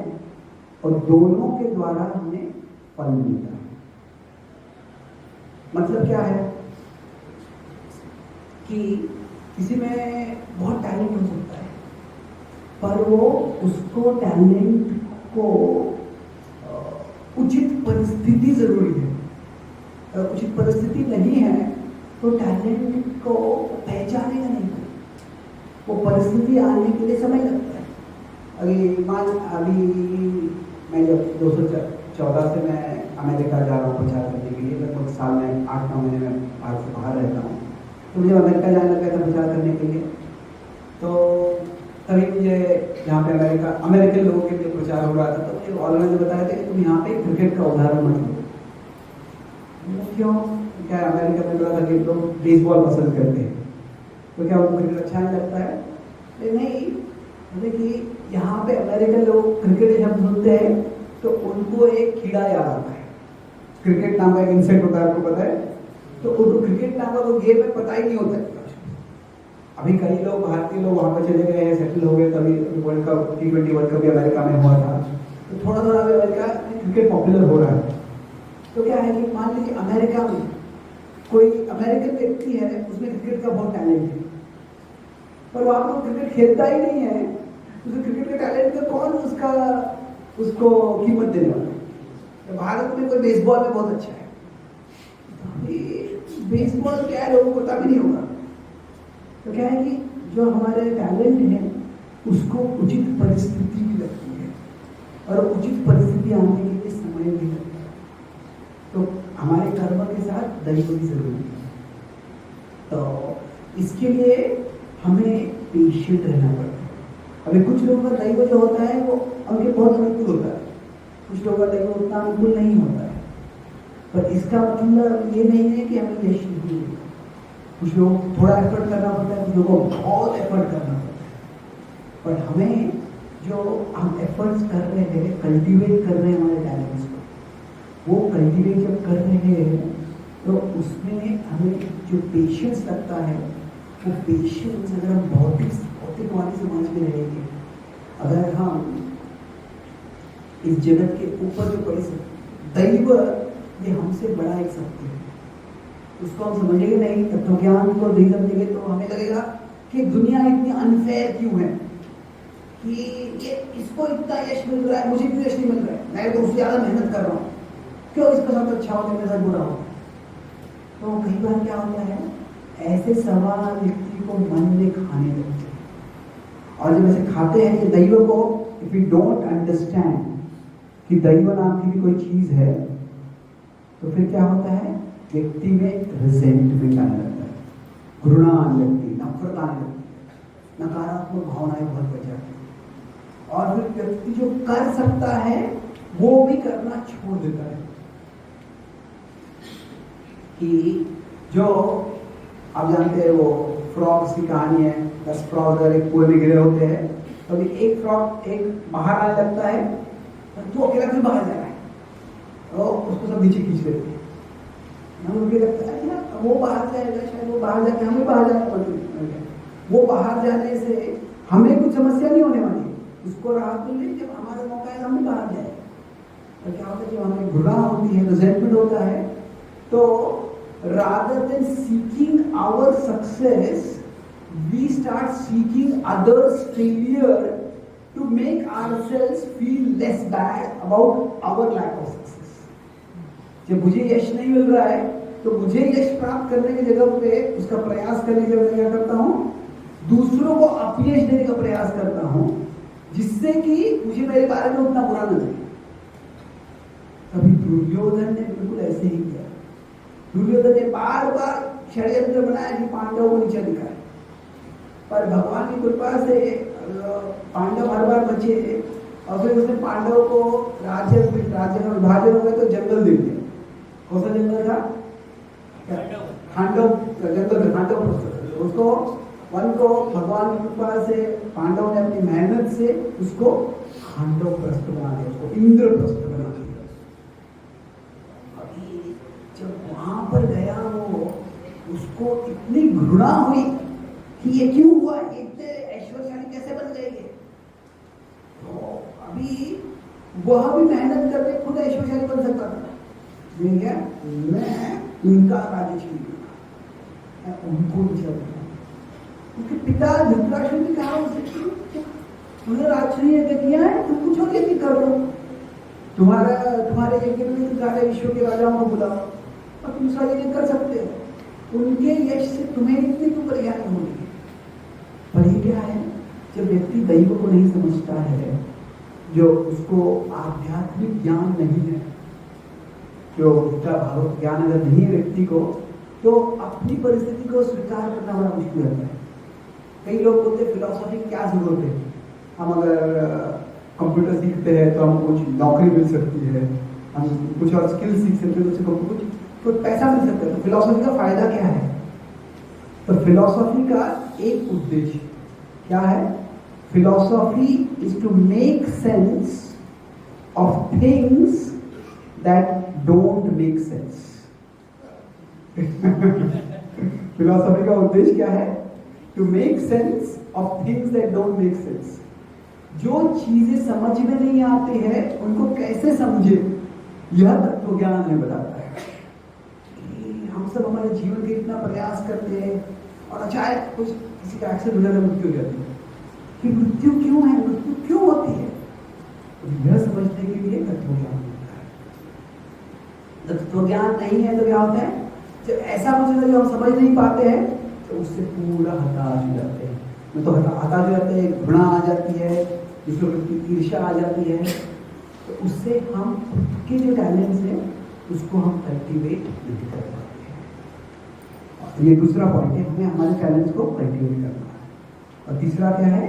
और दोनों के द्वारा हमें फल मिलता है। मतलब क्या है कि किसी में बहुत टैलेंट हो सकता है, पर वो उसको टैलेंट को उचित परिस्थिति जरूरी है। अगर उचित परिस्थिति नहीं है तो टैलेंट को पहचानेगा नहीं, वो परिस्थिति आने के लिए समय लगता है। अभी मैं जब 2014 से मैं अमेरिका जा रहा हूँ प्रचार करने के लिए, लगभग साल में 8-9 महीने में भारत से बाहर रहता हूँ, तो मुझे अमेरिका जाने लगा था प्रचार करने के लिए। तो तभी मुझे यहाँ पे अमेरिकन लोगों के लिए प्रचार हो रहा था, तो मुझे ऑर्गेनाइजर बताया था कि तुम यहाँ पे क्रिकेट का उदाहरण मत लो। क्यों? क्या अमेरिका में बोला था कि लोग बेसबॉल पसंद करते हैं, तो क्या उनको क्रिकेट अच्छा नहीं लगता है? नहीं, मतलब कि यहाँ पे अमेरिकन लोग क्रिकेट जब सुनते हैं तो उनको एक कीड़ा याद आता है। क्रिकेट नाम का एक इंसेक्ट होता है, आपको पता है? तो उनको क्रिकेट नाम का वो गेम में पता ही नहीं होता है। अभी कई लोग भारतीय लोग वहाँ पर चले गए हैं, सेटल हो गए, तभी world cup T20 world cup भी अमेरिका में हुआ था, तो थोड़ा थोड़ा अमेरिका में क्रिकेट पॉपुलर हो रहा है। तो क्या है कि मान लीजिए अमेरिका में कोई अमेरिकन व्यक्ति है, उसमें क्रिकेट का बहुत टैलेंट है, पर वहाँ पर क्रिकेट खेलता ही नहीं है, उसे क्रिकेट के टैलेंट का कौन उसको कीमत देने वाला है? तो भारत में कोई बेसबॉल में बहुत अच्छा है, बेसबॉल क्या है लोगों को पता भी नहीं होगा। तो क्या है कि जो हमारे टैलेंट है उसको उचित परिस्थिति भी लगती है, और उचित परिस्थिति आने के लिए समय भी लगता है। तो हमारे कर्म के साथ दैव भी जरूरी है। तो इसके लिए हमें पेशेंट रहना पड़ता है। अभी कुछ लोगों का दैव जो होता है वो उनके बहुत अनुकूल होता है, कुछ लोगों का दैव उतना अनुकूल नहीं होता है, पर इसका मतलब ये नहीं है कि हमें यश नहीं मिलेगा। कुछ लोग थोड़ा एफर्ट करना पड़ता है, कुछ लोगों को बहुत एफर्ट करना पड़ता है, पर हमें जो हम एफर्ट्स कर रहे हैं, कल्टीवेट कर रहे हैं हमारे टैलेंट्स को, वो कल्टीवेट जब कर रहे हैं तो उसमें हमें जो पेशेंस लगता है, वो पेशेंस अगर हम भौतिक वाली समाज में रहेंगे, अगर हम इस जगत के ऊपर जो पड़े दैव ये हमसे बड़ा एक सत्य है, उसको हम समझेंगे नहीं, तत्वज्ञान को नहीं समझेंगे तो हमें लगेगा कि दुनिया इतनी अनफेयर क्यों है, कि ये इसको इतना यश मिल रहा है, मुझे क्यों यश नहीं मिल रहा है, मैं तो उससे ज़्यादा मेहनत कर रहा हूँ, क्यों इसका साथ अच्छा होता है, मेरे साथ बुरा होता है। तो कई बार क्या होता है, ऐसे सवाल व्यक्ति को मन में खाने लगते हैं, और जब ऐसे खाते हैं कि दैव को, इफ यू डोंट अंडरस्टैंड कि दैव नाम की भी कोई चीज़ है, तो फिर क्या होता है, व्यक्ति में रिजेंटमेंट आने लगता है, घृणा आने लगती है, नफरत आने लगती है, नकारात्मक भावनाएं बहुत बढ़ जाती है, और फिर व्यक्ति जो कर सकता है वो भी करना छोड़ देता है। कि जो आप जानते हैं वो फ्रॉग्स की कहानी है, 10 फ्रॉग अगर एक कुएं में गिरे होते हैं, तो अभी एक फ्रॉग एक बाहर आने लगता है, तो अकेला फिर बाहर जा रहा है, तो उसको सब नीचे खींच लेते हैं। मुझे लगता है ना वो बाहर जाएगा, शायद वो बाहर जाके हमें बाहर जाना पड़ेगा, वो बाहर जाने से हमें कुछ समस्या नहीं होने वाली, उसको राहत मिल रही, जब हमारा मौका है हम भी बाहर जाए। और क्या होता है, जब हमें घृणा होती है, रिजेंटमेंट होता है, तो rather than seeking our success, we start seeking others' failure to make ourselves feel less bad about our lack of success. जब मुझे यश नहीं मिल रहा है तो मुझे यश प्राप्त करने की जगह पे उसका प्रयास करने के लिए क्या करता हूँ, दूसरों को अपयश देने का प्रयास करता हूँ, जिससे कि मुझे मेरे बारे में उतना बुरा न लगे। अभी दुर्योधन ने बिल्कुल ऐसे ही किया। दुर्योधन ने बार बार षड्यंत्र बनाया कि पांडवों को नीचे दिखाए, पर भगवान की कृपा से पांडव हर बार बचे, और फिर उसने पांडवों को राज्य का विभाजन हो गया तो जंगल दे दिया। कौन सा जंगल था? खांडव जंगल, खांडव उसको वन को भगवान की कृपा से पांडवों ने अपनी मेहनत से उसको खांडव प्रस्थ बना दिया, उसको इंद्रप्रस्थ बना दिया। जब वहां पर गया वो, उसको इतनी घृणा हुई कि ये क्यों हुआ, इतने ऐश्वर्यशाली कैसे बन गए ये। तो अभी वह भी मेहनत करके खुद ऐश्वर्यशाली बन सकता था, क्या मैं उनका राज्य छीन लूंगा, मैं उनको नीचे रखूंगा। क्योंकि पिता धृतराष्ट्र ने कहा उसे, तुमने राजनीय किया है, तुम कुछ और यज्ञ कर लो, तुम्हारे यज्ञ में सारे विश्व के राजाओं को बुलाओ और तुम सारे यज्ञ कर सकते हो। उनके यश से तुम्हें इतनी क्यों परेशानी होगी। पर ये क्या है, जब व्यक्ति दैव को नहीं समझता है, जो उसको आध्यात्मिक ज्ञान नहीं है, जो उसका भागवत ज्ञान अगर नहीं है व्यक्ति को, तो अपनी परिस्थिति को स्वीकार करना बड़ा मुश्किल होता है। कई लोग बोलते हैं फिलॉसफी की क्या जरूरत है, हम अगर कंप्यूटर सीखते हैं तो हमको कुछ नौकरी मिल सकती है, हम कुछ और स्किल सीख सकते हैं तो कुछ पैसा मिल सकता है, तो फिलॉसफी का फायदा क्या है। तो फिलॉसफी का एक उद्देश्य क्या है, philosophy is to make sense of things that don't make sense. Philosophy का उद्देश्य क्या है, to make sense of things that don't make sense. जो चीजें समझ में नहीं आती है उनको कैसे समझे, यह तत्व ज्ञान हमें बताता है। हम सब हमारे जीवन के इतना प्रयास करते हैं और अचानक कुछ किसी का एक्सीडेंट हो जाता है, मृत्यु हो जाती है, कि मृत्यु क्यों है, मृत्यु क्यों होती है, तो यह समझने के लिए तत्व ज्ञान होता है। तत्व ज्ञान नहीं है तो क्या होता है, जब ऐसा कुछ होता है जो हम समझ नहीं पाते हैं तो उससे पूरा हताश हो जाते हैं। मैं तो हताश हो जाते हैं, घृणा आ जाती है, दूसरों की ईर्ष्या आ जाती है, तो उससे हम खुद के जो टैलेंट्स हैं उसको हम कल्टीवेट नहीं कर पाते हैं। ये दूसरा पॉइंट है, हमें हमारे टैलेंट्स को कल्टीवेट करना है। और तीसरा क्या है,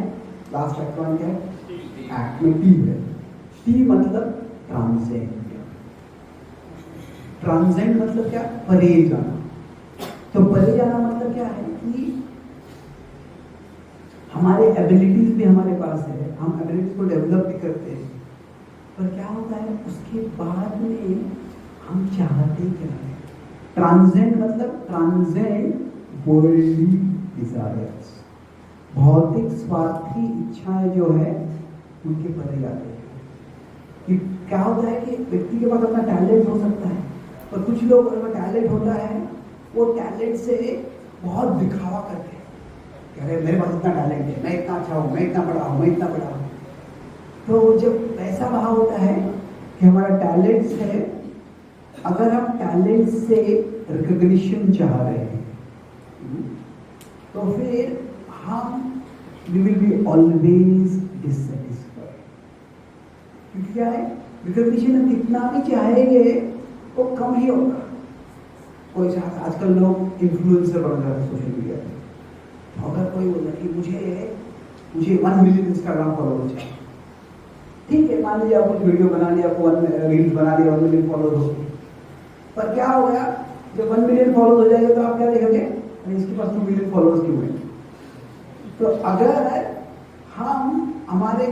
लास्ट एक्ट क्या है, एक्ट में टी है। टी मतलब ट्रांसेंड। ट्रांसेंड मतलब क्या, परे जाना। तो परे जाना मतलब क्या है कि हमारे एबिलिटीज भी हमारे पास है, हम एबिलिटीज को डेवलप भी करते हैं, पर क्या होता है उसके बाद में हम चाहते क्या है। ट्रांसेंड मतलब ट्रांसेंड वर्ल्डली डिजायर्स, भौतिक स्वार्थी इच्छाएं जो है उनके परे जाते हैं। कि क्या होता है कि व्यक्ति के पास अपना टैलेंट हो सकता है, पर कुछ लोग अगर टैलेंट होता है वो टैलेंट से बहुत दिखावा करते हैं, अरे मेरे पास इतना टैलेंट है, मैं इतना अच्छा हूँ, मैं इतना बड़ा हूँ, मैं इतना बड़ा हूँ। तो जब ऐसा भाव होता है कि हमारा टैलेंट है, अगर हम टैलेंट से रिकॉग्निशन चाह रहे हैं तो फिर हम we will be always dissatisfied. क्योंकि क्या है, रिकॉग्निशन हम कितना भी चाहेंगे वो कम ही होगा। कोई आजकल लोग इन्फ्लुएंसर बन जाते हैं सोशल मीडिया पे, अगर कोई बोला कि मुझे 1 मिलियन इंस्टाग्राम फॉलोअर्स चाहिए, ठीक है, मान लीजिए आपको वीडियो बना लिया, आपको रील्स बना लिया, 1 मिलियन फॉलोअर्स हो गए, पर क्या हो गया, जब 1 मिलियन फॉलोअर्स हो जाएगा तो आप क्या देखेंगे, इसके पास 2 मिलियन फॉलोअर्स क्यों हैं। तो अगर हम हमारे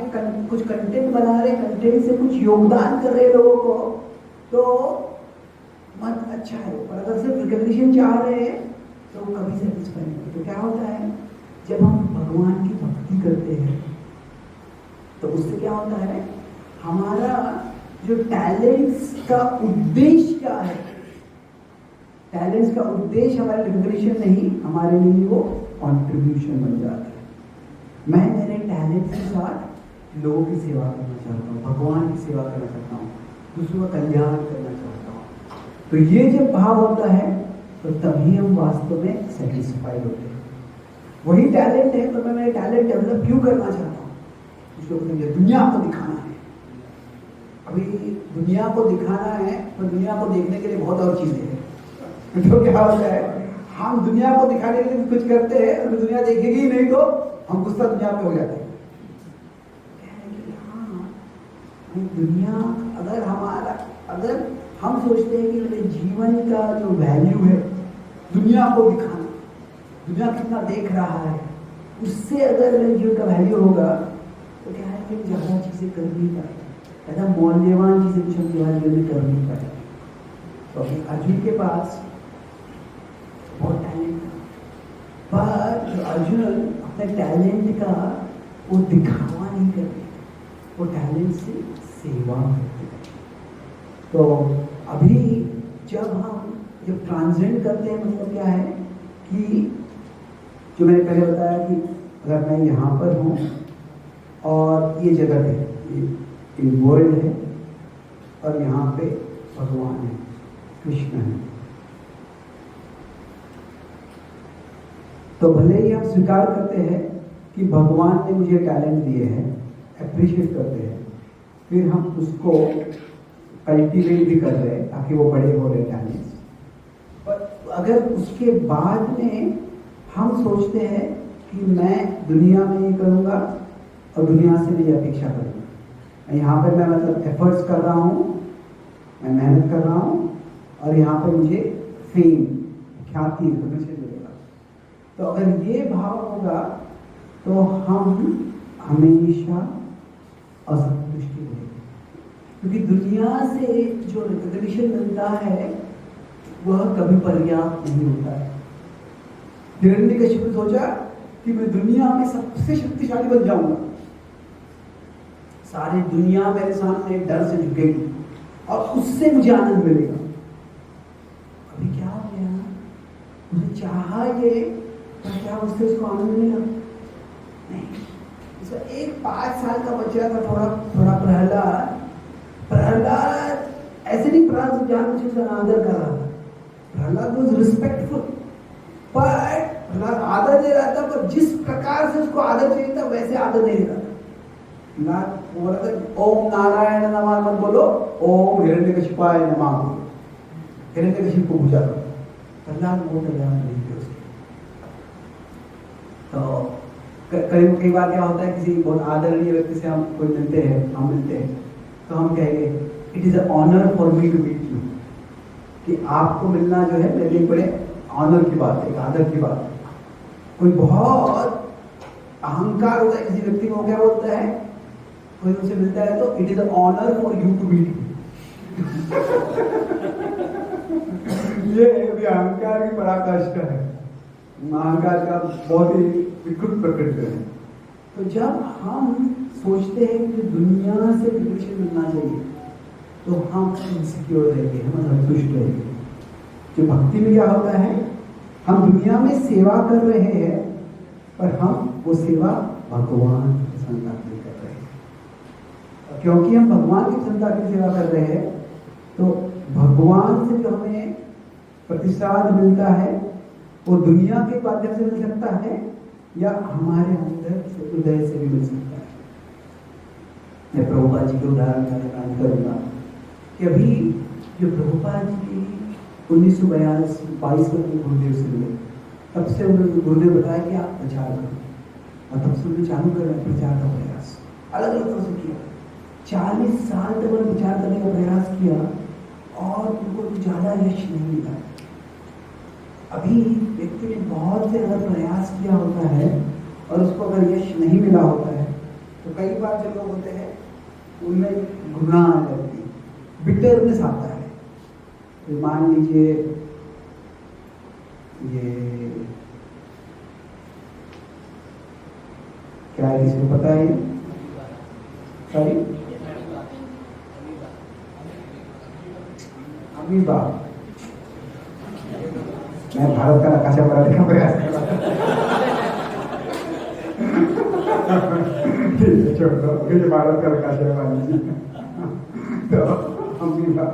कुछ कंटेंट बना रहे, कंटेंट से कुछ योगदान कर रहे लोगों को, तो मन अच्छा है, पर अगर सिर्फ रिकॉग्निशन चाह रहे हैं तो कभी सेटिस्फाई नहीं। तो क्या होता है, जब हम भगवान की भक्ति करते हैं तो उससे क्या होता है, हमारा जो टैलेंट्स का उद्देश्य क्या है, टैलेंट्स का उद्देश्य हमारे रिकग्निशन नहीं, हमारे लिए वो कंट्रीब्यूशन बन जाता है। मैं मेरे टैलेंट के साथ लोगों की सेवा करना चाहता हूँ, भगवान की सेवा करना चाहता हूँ, दूसरों का कल्याण करना चाहता हूँ। तो ये जब भाव होता है तो तभी हम वास्तव में सेटिस्फाइड होते हैं। वही टैलेंट है तो मैं मेरे टैलेंट डेवलप क्यों करना चाहता हूँ, उसको मुझे दुनिया को दिखाना है। अभी दुनिया को दिखाना है तो दुनिया को देखने के लिए बहुत और चीजें हैं। तो क्या होता है, हम दुनिया को दिखाने के लिए कुछ करते हैं और दुनिया देखेगी ही नहीं तो हम गुस्सा दुनिया पे हो जाते हैं। दुनिया अगर हम सोचते हैं कि मेरे जीवन का जो वैल्यू है दुनिया को दिखाना, दुनिया कितना देख रहा है, उससे अगर मेरे जीवन का वैल्यू होगा तो क्या है कि हम ज्यादा चीजें कर नहीं पाए, ज्यादा मौल्यवान चीजें कुछ हम जीवन में कर नहीं पाए। तो अर्जुन के पास बहुत टैलेंट था, पर जो अर्जुन अपने टैलेंट का वो दिखावा नहीं करते, वो टैलेंट से सेवा करते हैं। तो अभी जब ट्रांसेंड करते हैं मतलब क्या है कि जो मैंने पहले बताया कि अगर मैं यहाँ पर हूँ और ये जगत है, ये वर्ल्ड है और यहाँ पे भगवान है, कृष्ण है, तो भले ही हम स्वीकार करते हैं कि भगवान ने मुझे टैलेंट दिए हैं, अप्रिशिएट करते हैं, फिर हम उसको कल्टीवेट भी कर रहे हैं ताकि वो बड़े हो रहे टैलेंट्स। पर अगर उसके बाद में हम सोचते हैं कि मैं दुनिया में ये करूँगा और दुनिया से मैं ये अपेक्षा करूँगा, यहाँ पर मैं मतलब एफर्ट्स कर रहा हूँ, मैं मेहनत कर रहा हूँ और यहाँ पर मुझे फेम, ख्याति, रिकॉग्निशन मिलेगा, तो अगर ये भाव होगा तो हम हमेशा असंतुष्टि रहेगी, क्योंकि दुनिया से जो रिकॉग्निशन मिलता है वह कभी पर्याप्त नहीं होता है। हिरण्यकशिपु ने सोचा कि मैं दुनिया में सबसे शक्तिशाली बन जाऊंगा, सारी दुनिया मेरे सामने डर से झुकेगी और उससे मुझे आनंद मिलेगा। अभी क्या हो गया, मुझे चाहा ये, पर क्या उससे उसको आनंद मिलेगा? नहीं। एक 5 साल का बच्चा था, थोड़ा प्रहलाद ऐसे नहीं, प्रहलाद जानबूझ के आदर कर रहा था, प्रहलाद वाज रिस्पेक्टफुल, पर प्रहलाद आदर दे रहा था, पर जिस प्रकार से उसको आदर चाहिए था वैसे आदर नहीं दे रहा था। बोला था ओम नारायण नमः मत बोलो, ओम हिरण्यकशिपाय नमः बोलो, हिरण्यकशिपु को पूजा करो। प्रहलाद वो तैयार नहीं थे उसके। तो कई बार क्या होता है, किसी बहुत आदरणीय व्यक्ति से हम कोई मिलते हैं तो हम कहेंगे it is a honour for me to meet you, कि आपको मिलना जो है मेरे लिए बड़े ऑनर की बात है, एक आदर की बात है। कोई बहुत अहंकार होता है किसी व्यक्ति को, क्या बोलता है, कोई उनसे मिलता है तो it is a honour for you to meet you. ये भी अहंकार की पराकाष्ठा है, अहंकार का बहुत ही विकृत प्रकृति है। तो जब हम सोचते हैं कि दुनिया से रिकॉग्निशन मिलना चाहिए तो हम इनसिक्योर रहेंगे, हम असंतुष्ट रहेंगे। जो भक्ति में क्या होता है, हम दुनिया में सेवा कर रहे हैं पर हम वो सेवा भगवान की प्रसन्नता के लिए कर रहे हैं। क्योंकि हम भगवान की प्रसन्नता की सेवा कर रहे हैं तो भगवान से जो हमें प्रतिसाद मिलता है वो दुनिया के माध्यम से मिल सकता है या हमारे अंदर से, हृदय से भी मिल सकता है। मैं प्रभुपाद जी के उदाहरण का करूंगा कि अभी जो प्रभुपाद जी 1922 में गुरुदेव से मिले, तब से उन्होंने गुरुदेव बताया कि आप प्रचार करो, और तब से उन्होंने चालू कर प्रचार का प्रयास अलग अलग तरह से किया। 40 साल तक उन्होंने प्रचार करने का प्रयास किया और उनको ज्यादा यश नहीं मिला। अभी व्यक्ति ने बहुत से अगर प्रयास किया होता है और उसको अगर यश नहीं मिला होता है तो कई बार जो लोग होते हैं उनमें घृणा आ जाती है, बिटरनेस आता है। तो मान लीजिए ये क्या है, किसी को पता है, सॉरी, अमीबा। मैं भारत का नकाशा बनाने का प्रयास कर रहा था। ठीक है, छोड़ दो, ये भारत का नकाशा मान लीजिए। तो अमीबा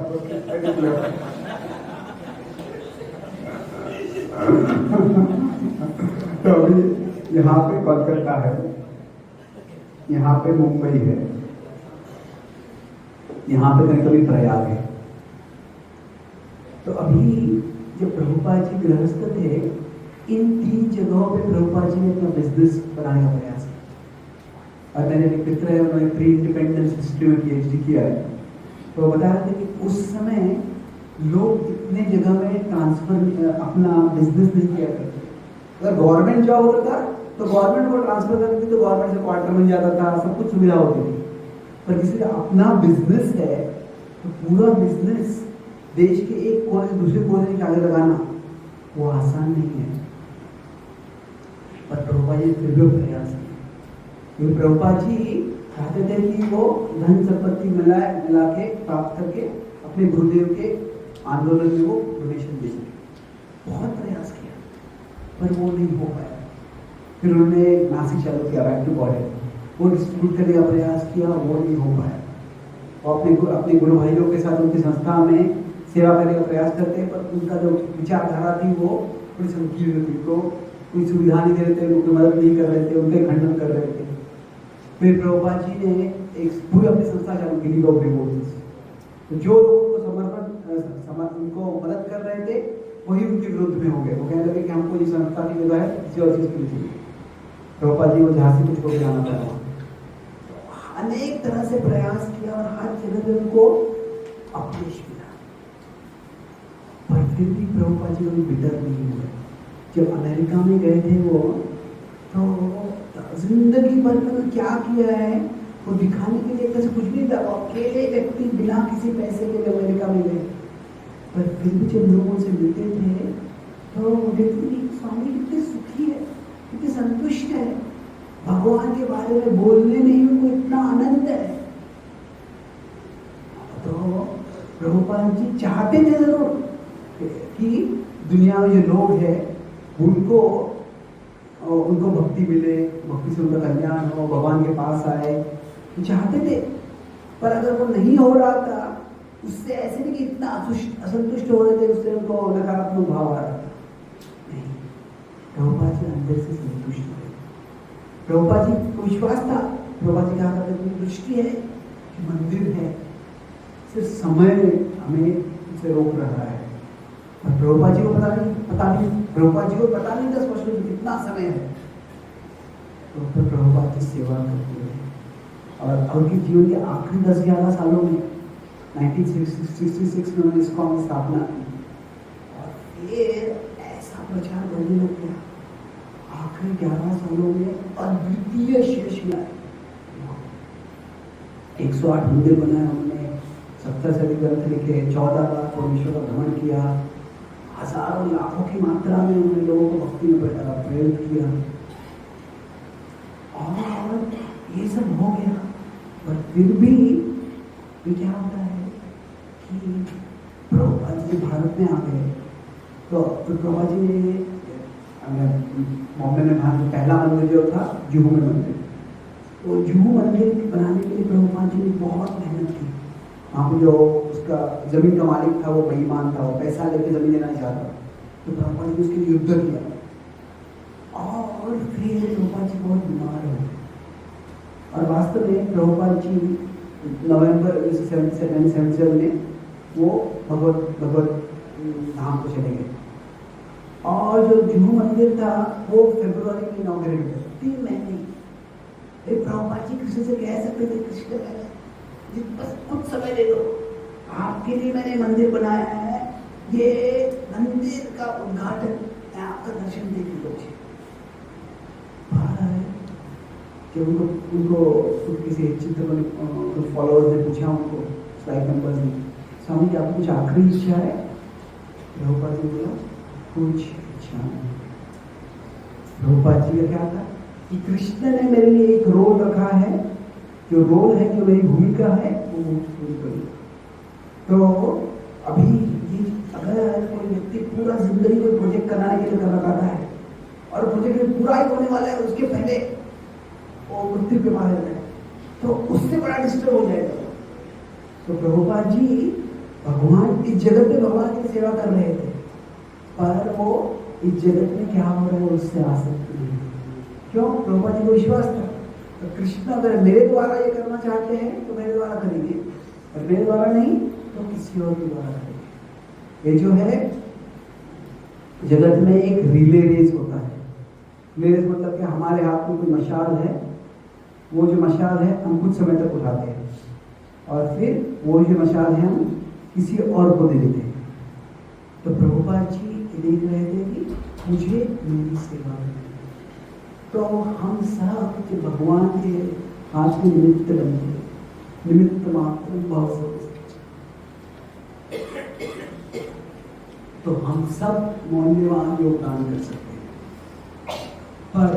तो अभी यहाँ पे कोलकाता है, यहाँ पे मुंबई है, यहाँ पे कहीं कभी प्रयाग है। तो अभी जब प्रभुपाद जी गृहस्थ थे, इन 3 जगहों पे प्रभुपाद जी ने अपना बिजनेस बनाने का प्रयास किया। और मेरे एक मित्र है, उन्होंने प्री इंडिपेंडेंस हिस्ट्री में PhD किया है, तो वो बता रहे थे कि उस समय लोग इतने जगह में ट्रांसफर अपना बिजनेस नहीं किया करते। अगर गवर्नमेंट जॉब होता था तो गवर्नमेंट को ट्रांसफर करती थी, तो गवर्नमेंट से क्वार्टर मिल जाता था, सब कुछ सुविधा होती थी। पर किसी का अपना बिजनेस है तो पूरा बिजनेस देश के एक कोने से दूसरे कोने के आगे लगाना वो आसान नहीं है। पर प्रभुपाद जी फिर भी प्रयास किया, क्योंकि प्रभुपाद जी चाहते थे कि वो धन संपत्ति मिला के प्राप्त करके अपने गुरुदेव के आंदोलन में वो डोनेशन दे सके। बहुत प्रयास किया पर वो नहीं हो पाया। फिर उन्होंने नासिक चालू किया, बैक टू बॉडी, वो डिस्ट्रीब्यूट करने का प्रयास किया, वो नहीं हो पाया। और अपने गुरु भाइयों के साथ उनकी संस्था में सेवा करने का प्रयास करते हैं, पर उनका जो विचारधारा थी वो थोड़ी संकीर्ण थी, तो कोई सुविधा नहीं दे रहे थे, उनकी मदद नहीं कर रहे थे, उनके खंडन कर रहे थे। फिर प्रभुपाद जी ने एक पूरी अपनी संस्था चालू की, लीग ऑफ डिवोटीज। तो जो लोग उनको उनको मदद कर रहे थे वही उनके विरुद्ध में हो गए। वो कहने लगे कि हमको ये संस्था की जगह है किसी और चीज के लिए। प्रभुपाद जी को जहाँ से कुछ हो जाना पड़ा, अनेक तरह से प्रयास किया और हर जगह पे उनको अपयश मिला, पर फिर भी प्रभुपाद जी कभी बिटर नहीं हुए। जब अमेरिका में गए थे वो, तो जिंदगी भर में क्या किया है वो दिखाने के लिए कैसे कुछ नहीं था। अकेले व्यक्ति बिना किसी पैसे के लिए अमेरिका में गए, पर फिर भी जब लोग उनसे मिलते थे तो देखते थे स्वामी कितने सुखी है, कितने संतुष्ट है, भगवान के बारे में बोलने में ही उनको इतना आनंद है। तो प्रभुपाद जी चाहते थे जरूर कि दुनिया में जो लोग हैं उनको भक्ति मिले, भक्ति से उनका कल्याण हो, भगवान के पास आए, तो चाहते थे। पर अगर वो नहीं हो रहा था, उससे ऐसे नहीं कि इतना असंतुष्ट हो रहे थे, उससे उनको नकारात्मक भाव आ रहा था। नहीं, प्रभुपाद जी अंदर से संतुष्ट हुए। प्रभुपाद जी को विश्वास था, प्रभुपाद जी कहा करते थे दृष्टि है कि मंदिर है, सिर्फ समय हमें उसे रोक रहा है। और प्रभुपाद जी को पता नहीं प्रभुपाद जी को पता नहीं था स्पष्ट कितना समय है। तो फिर प्रभुपाद जी सेवा करते हैं और उनके जीवन के आखिरी 10-11 सालों में 1966 में उन्होंने इसको स्थापना की और फिर ऐसा प्रचार करने लग गया। आखिरी 11 सालों में अद्वितीय शेष मिला, 108 मंदिर बनाए उन्होंने, 70 से अधिक ग्रंथ लिखे, 14 बार परमेश्वर का भ्रमण किया, हजारों लाखों की मात्रा में उन्होंने लोगों को भक्ति में प्रेरित किया। और ये सब हो गया, पर फिर भी क्या होता है कि प्रभुपाद जी भारत में आ गए। तो प्रभुपाद जी ने बॉम्बे में पहला मंदिर जो था जुहू में मंदिर, तो जुहू मंदिर बनाने के लिए प्रभुपाद जी ने बहुत मेहनत की। वहाँ पर जो उसका जमीन का मालिक था वो बेईमान था, वो पैसा लेके जमीन लेना नहीं चाहता, तो प्रभुपाद जी ने उसके लिए युद्ध किया। और फिर प्रभुपाद जी बहुत बीमार हो, और वास्तव में प्रभुपाद जी नवंबर 1977 में वो भगवत धाम को चले गए। और जो जुहू मंदिर था वो फरवरी में इनॉग्रेट हुआ, 3 महीने। प्रभुपाद जी कृष्ण से कह सकते थे, कृष्ण बस कुछ समय दे दो, आपके लिए मैंने मंदिर बनाया है, ये मंदिर का उद्घाटन मैं आपका दर्शन देने को। जब उनको किसी चिंतन फॉलोअर्स ने पूछा, उनको स्लाइड नंबर ने, स्वामी जी आपको कुछ आखिरी इच्छा है? प्रभुपाद जी बोला कुछ इच्छा नहीं। प्रभुपाद जी का क्या था कि कृष्ण ने मेरे लिए एक रोल रखा है जो रोल है, जो मेरी भूमिका है, वो पूरी करूँ। तो अभी ये अगर कोई व्यक्ति पूरा जिंदगी कोई प्रोजेक्ट कराने के लिए कर रखा है और प्रोजेक्ट में पूरा ही होने वाला है, उसके पहले वो मृत्यु के मारे रहे, तो उससे बड़ा डिस्टर्ब हो जाएगा। तो प्रभुपाद जी भगवान इस जगत में भगवान की सेवा कर रहे थे, पर वो इस जगत में क्या हो रहा है उससे आसक्त नहीं। क्यों? प्रभुपाद जी को विश्वास था तो कृष्ण अगर मेरे द्वारा ये करना चाहते हैं तो मेरे द्वारा करेंगे, और मेरे द्वारा नहीं तो किसी और के द्वारा करेंगे। ये जो है जगत में एक रिले रेस होता है। रिले रेस मतलब कि हमारे हाथ में कोई मशाल है, वो जो मशाल है हम कुछ समय तक उठाते हैं और फिर वो जो मशाल है हम किसी और को दे देते हैं। तो प्रभुपाद जी देख रहे थे कि मुझे मेरी सेवा करनी, तो हम सब जो भगवान के हाथ में निमित्त बनते, निमित्त मात्र भाव से, तो हम सब मौल्यवान योगदान कर सकते हैं। पर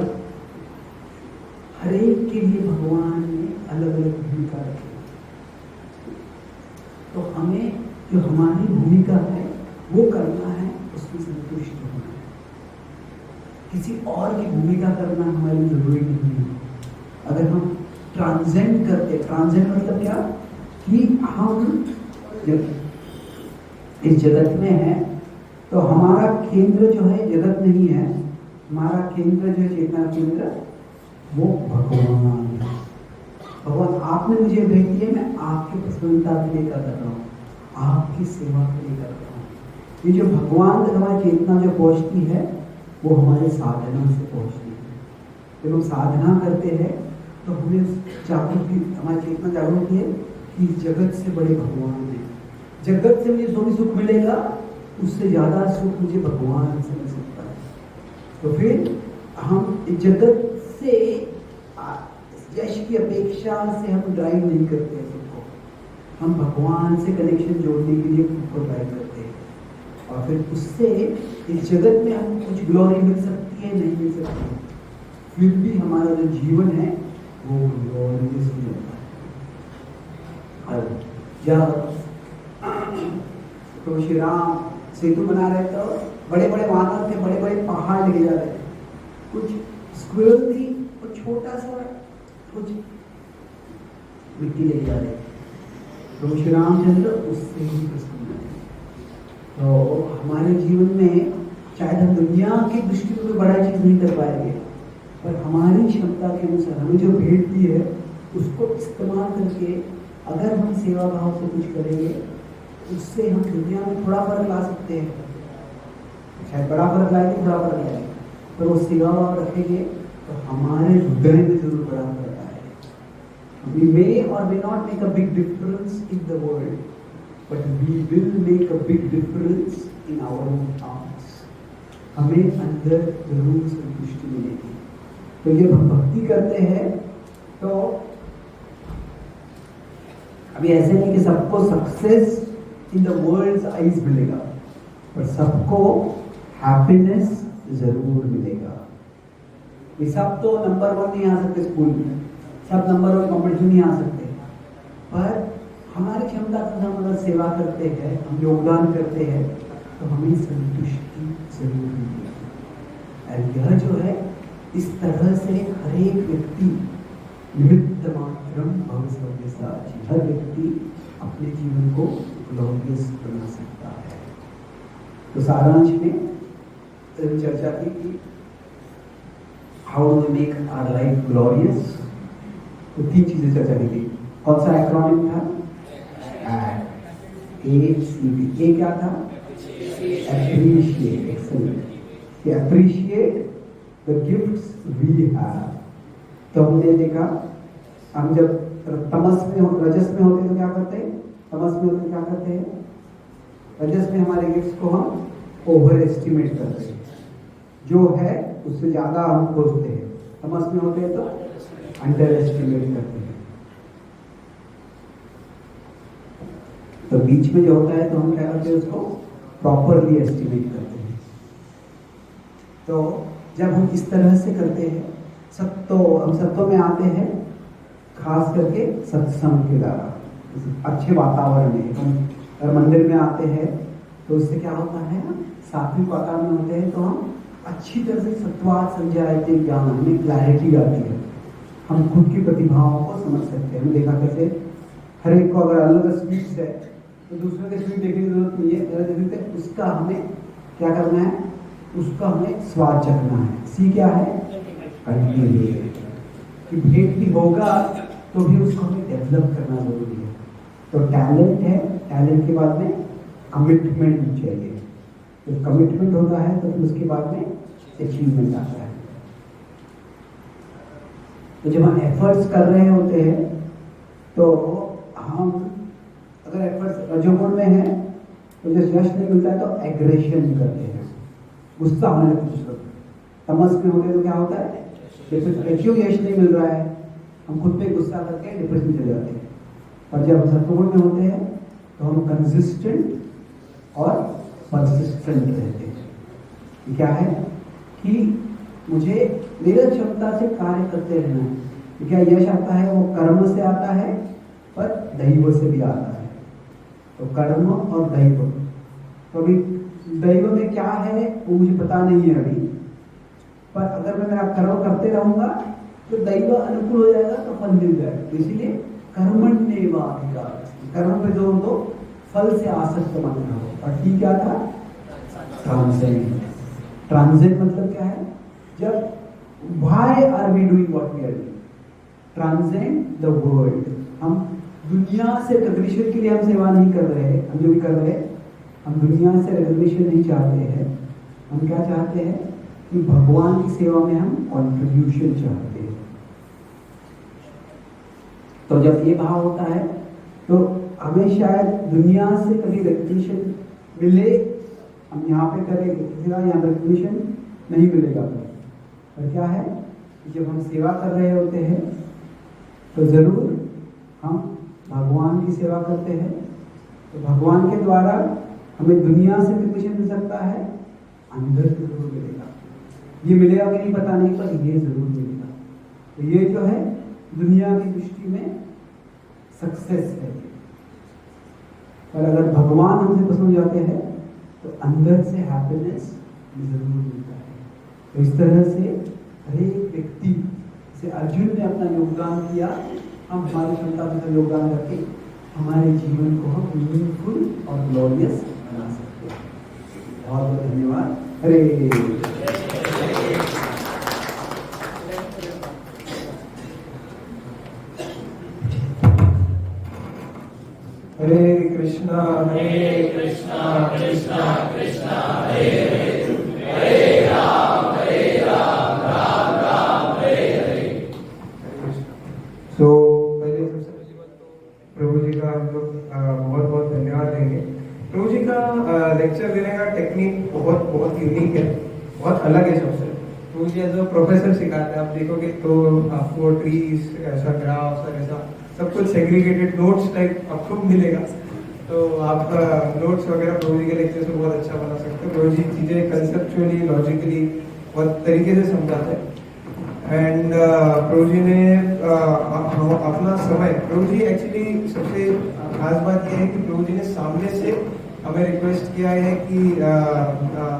हर एक के लिए भगवान ने अलग अलग भूमिका रखी। तो हमें जो हमारी भूमिका है वो करना है, उसमें संतुष्ट होना है। किसी और की भूमिका करना हमारे लिए जरूरी नहीं है। अगर हम ट्रांसेंड करते, ट्रांसेंड मतलब क्या कि हम जब इस जगत में है तो हमारा केंद्र जो है जगत नहीं है, हमारा केंद्र जो है चेतना केंद्र वो भगवान है। भगवान आपने मुझे भेज दिया, मैं आपकी प्रसन्नता के लिए कर रहा हूँ, आपकी सेवा के लिए कर रहा हूँ। ये जो भगवान तक हमारी चेतना जो पहुँचती है वो हमारे साधना से पहुँचती है। जब हम साधना करते हैं तो हमें जागृति, हमारी चेतना जागृत है कि जगत से बड़े भगवान हैं। जगत से मुझे जो भी सुख मिलेगा उससे ज्यादा सुख मुझे भगवान से मिल सकता है। तो फिर हम जगत से यश की अपेक्षा से हम ड्राइव नहीं करते हैं सबको, हम भगवान से कनेक्शन जोड़ने के लिए खुद को ड्राइव करते हैं। और फिर उससे इस जगत में हम कुछ ग्लोरी मिल सकती है, नहीं मिल सकती है, फिर भी हमारा जो जीवन है वो ग्लोरियस हो जाता है। और जब तो श्री राम सेतु बना रहे तो बड़े बड़े वानर थे, बड़े बड़े पहाड़ लेके जा रहे थे, कुछ स्क्विरल थी और छोटा सा कुछ मिट्टी लेके जा रहे थे। तो श्री रामचंद्र उससे ही प्रसन्न है। तो हमारे जीवन में शायद हम दुनिया की दृष्टि में कोई बड़ा चीज नहीं कर पाएंगे, पर हमारी क्षमता के अनुसार हमें जो भेंट दी है उसको इस्तेमाल करके अगर हम सेवा भाव से कुछ करेंगे, उससे हम दुनिया में थोड़ा फर्क ला सकते हैं। शायद बड़ा फर्क लाएंगे, थोड़ा फर्क लाएंगे, पर वो सेवा भाव रखेंगे तो हमारे हृदय में जरूर बड़ा फर्क आएगा। We may or may not make a big difference in the world, but we will make a big difference in our own hearts. हमें अंदर जरूर संतुष्टि मिलेगी। तो जब हम भक्ति करते हैं तो अभी ऐसे नहीं कि सबको success in the world's eyes मिलेगा, पर सबको हैप्पीनेस जरूर मिलेगा। ये सब तो नंबर 1 नहीं आ सकते स्कूल में, सब नंबर 1 कॉम्पिटिशन नहीं आ सकते, पर हमारी क्षमता से हम अगर सेवा करते हैं, हम योगदान करते हैं, तो हमें संतुष्टि जरूर मिलेगी। और यह जो है इस तरह से हर एक व्यक्ति निमित्त मात्रम भव सव्यसाची, हर व्यक्ति अपने जीवन को ग्लोरियस बना सकता है। तो सारांश में चर्चा की कि how do we make our life glorious. तो 3 चीजें चर्चा की थी। कौन सा एक्रोनिम था? ACD। ए क्या था? Appreciate. Excellent. Appreciate the gifts we have. तो हमने देखा हम जब तमस में रजस में होते तो क्या करते हैं, तमस में होते क्या करते हैं, रजस में हमारे गिफ्ट्स को हम ओवर एस्टिमेट करते हैं, जो है उससे ज्यादा हम खोजते हैं। तमस में होते हैं तो अंडर एस्टिमेट करते हैं। तो बीच में जो होता है तो हम क्या करते हैं, उसको प्रॉपरली एस्टिमेट करते हैं। तो जब हम इस तरह से करते हैं, सब तो हम सत्व में आते हैं खास करके सत्संग के द्वारा, अच्छे वातावरण में हम अगर मंदिर में आते हैं तो उससे क्या होता है ना, सात्विक वातावरण में होते हैं तो हम अच्छी तरह से सत्वाद संजायते ज्ञान, हमें क्लैरिटी आती है, हम खुद की प्रतिभाओं को समझ सकते हैं। हमने देखा कैसे हर एक को अगर अलग अलग स्पीड्स है तो दूसरे के स्पीड देखने की जरूरत नहीं है, जरूरत है उसका हमें क्या करना है, उसका हमें स्वाद चखना है। सी क्या है, कि भेद भी होगा तो भी उसको हमें डेवलप करना जरूरी है। तो टैलेंट है, टैलेंट के बाद में कमिटमेंट चाहिए, जब कमिटमेंट होता है तो फिर उसके बाद में अचीवमेंट आता है। तो जब हम एफर्ट्स कर रहे होते हैं तो हम अगर एफर्ट्स रजोगुण में है तो जब यश नहीं मिलता है तो एग्रेशन करते हैं, गुस्सा होने लगता है। तमस में होते तो क्या होता है, क्यों यश नहीं मिल रहा है, हम खुद पे गुस्सा करके डिप्रेशन चले जाते हैं। और जब सत्वगुण में होते हैं तो हम कंसिस्टेंट और परसिस्टेंट रहते हैं। क्या है कि मुझे मेरे क्षमता से कार्य करते रहना है। क्या यश आता है वो कर्म से आता है पर दैव से भी आता है। तो कर्म और दैव, तो अभी दैव में क्या है वो मुझे पता नहीं है अभी, पर अगर मैं मेरा कर्म करते रहूंगा तो दैव अनुकूल हो जाएगा तो फल मिल जाएगा। तो इसीलिए कर्मण्येवाधिकार, कर्म पे जो तो फल से आसक्त मत रहो। और ठीक क्या था, ट्रांसेंड। ट्रांसेंड मतलब क्या है, जब why are we doing what we are doing, transcend the world. हम दुनिया से रिकॉग्निशन के लिए हम सेवा नहीं कर रहे हैं, हम जो भी कर रहे हैं हम दुनिया से रिकॉग्निशन नहीं चाहते हैं। हम क्या चाहते हैं कि भगवान की सेवा में हम कंट्रीब्यूशन चाहते हैं। तो जब ये भाव होता है तो हमें शायद दुनिया से कभी रिकॉग्निशन मिले, हम यहाँ पे करें यहाँ रिकॉग्निशन नहीं मिलेगा। पर क्या है, जब हम सेवा कर रहे होते हैं तो जरूर हम भगवान की सेवा करते हैं। तो भगवान के द्वारा हमें दुनिया से रिकॉग्निशन मिल सकता है, अंदर से जरूर मिलेगा। ये मिलेगा कि नहीं पता नहीं, पर ये जरूर मिलेगा। तो ये जो है दुनिया की दृष्टि में सक्सेस है। पर अगर भगवान हमसे पसंद जाते हैं तो अंदर से हैप्पीनेस जरूर मिलता है। तो इस तरह से हर एक व्यक्ति से अर्जुन ने अपना योगदान किया, हम हमारी क्षमता से योगदान करके हमारे जीवन को हम मीनिंगफुल और ग्लोरियस बना सकते हैं। बहुत बहुत धन्यवाद। हरे हरे कृष्णा कृष्णा कृष्णा कृष्णा हरे हरे, हरे राम राम राम हरे हरे। सो पहले सबसे पहली बात तो प्रभु जी का हम लोग बहुत बहुत धन्यवाद देंगे। प्रभु जी का लेक्चर देने का टेक्निक बहुत बहुत यूनिक है, बहुत अलग है सबसे। प्रभु जी एज अ प्रोफेसर सिखाते हैं, आप देखोगे तो आपको ट्रीज ऐसा ग्राफ ऐसा सब कुछ सेग्रीगेटेड नोट्स टाइप आपको मिलेगा। तो आप नोट्स वगैरह प्रभु जी के लेक्चर से बहुत अच्छा बना सकते हो। प्रभु जी चीज़ें कंसेप्चुअली लॉजिकली बहुत तरीके से समझाते हैं। एंड प्रभु जी ने अपना समय, प्रभु जी एक्चुअली सबसे खास बात यह है कि प्रभु जी ने सामने से हमें रिक्वेस्ट किया है कि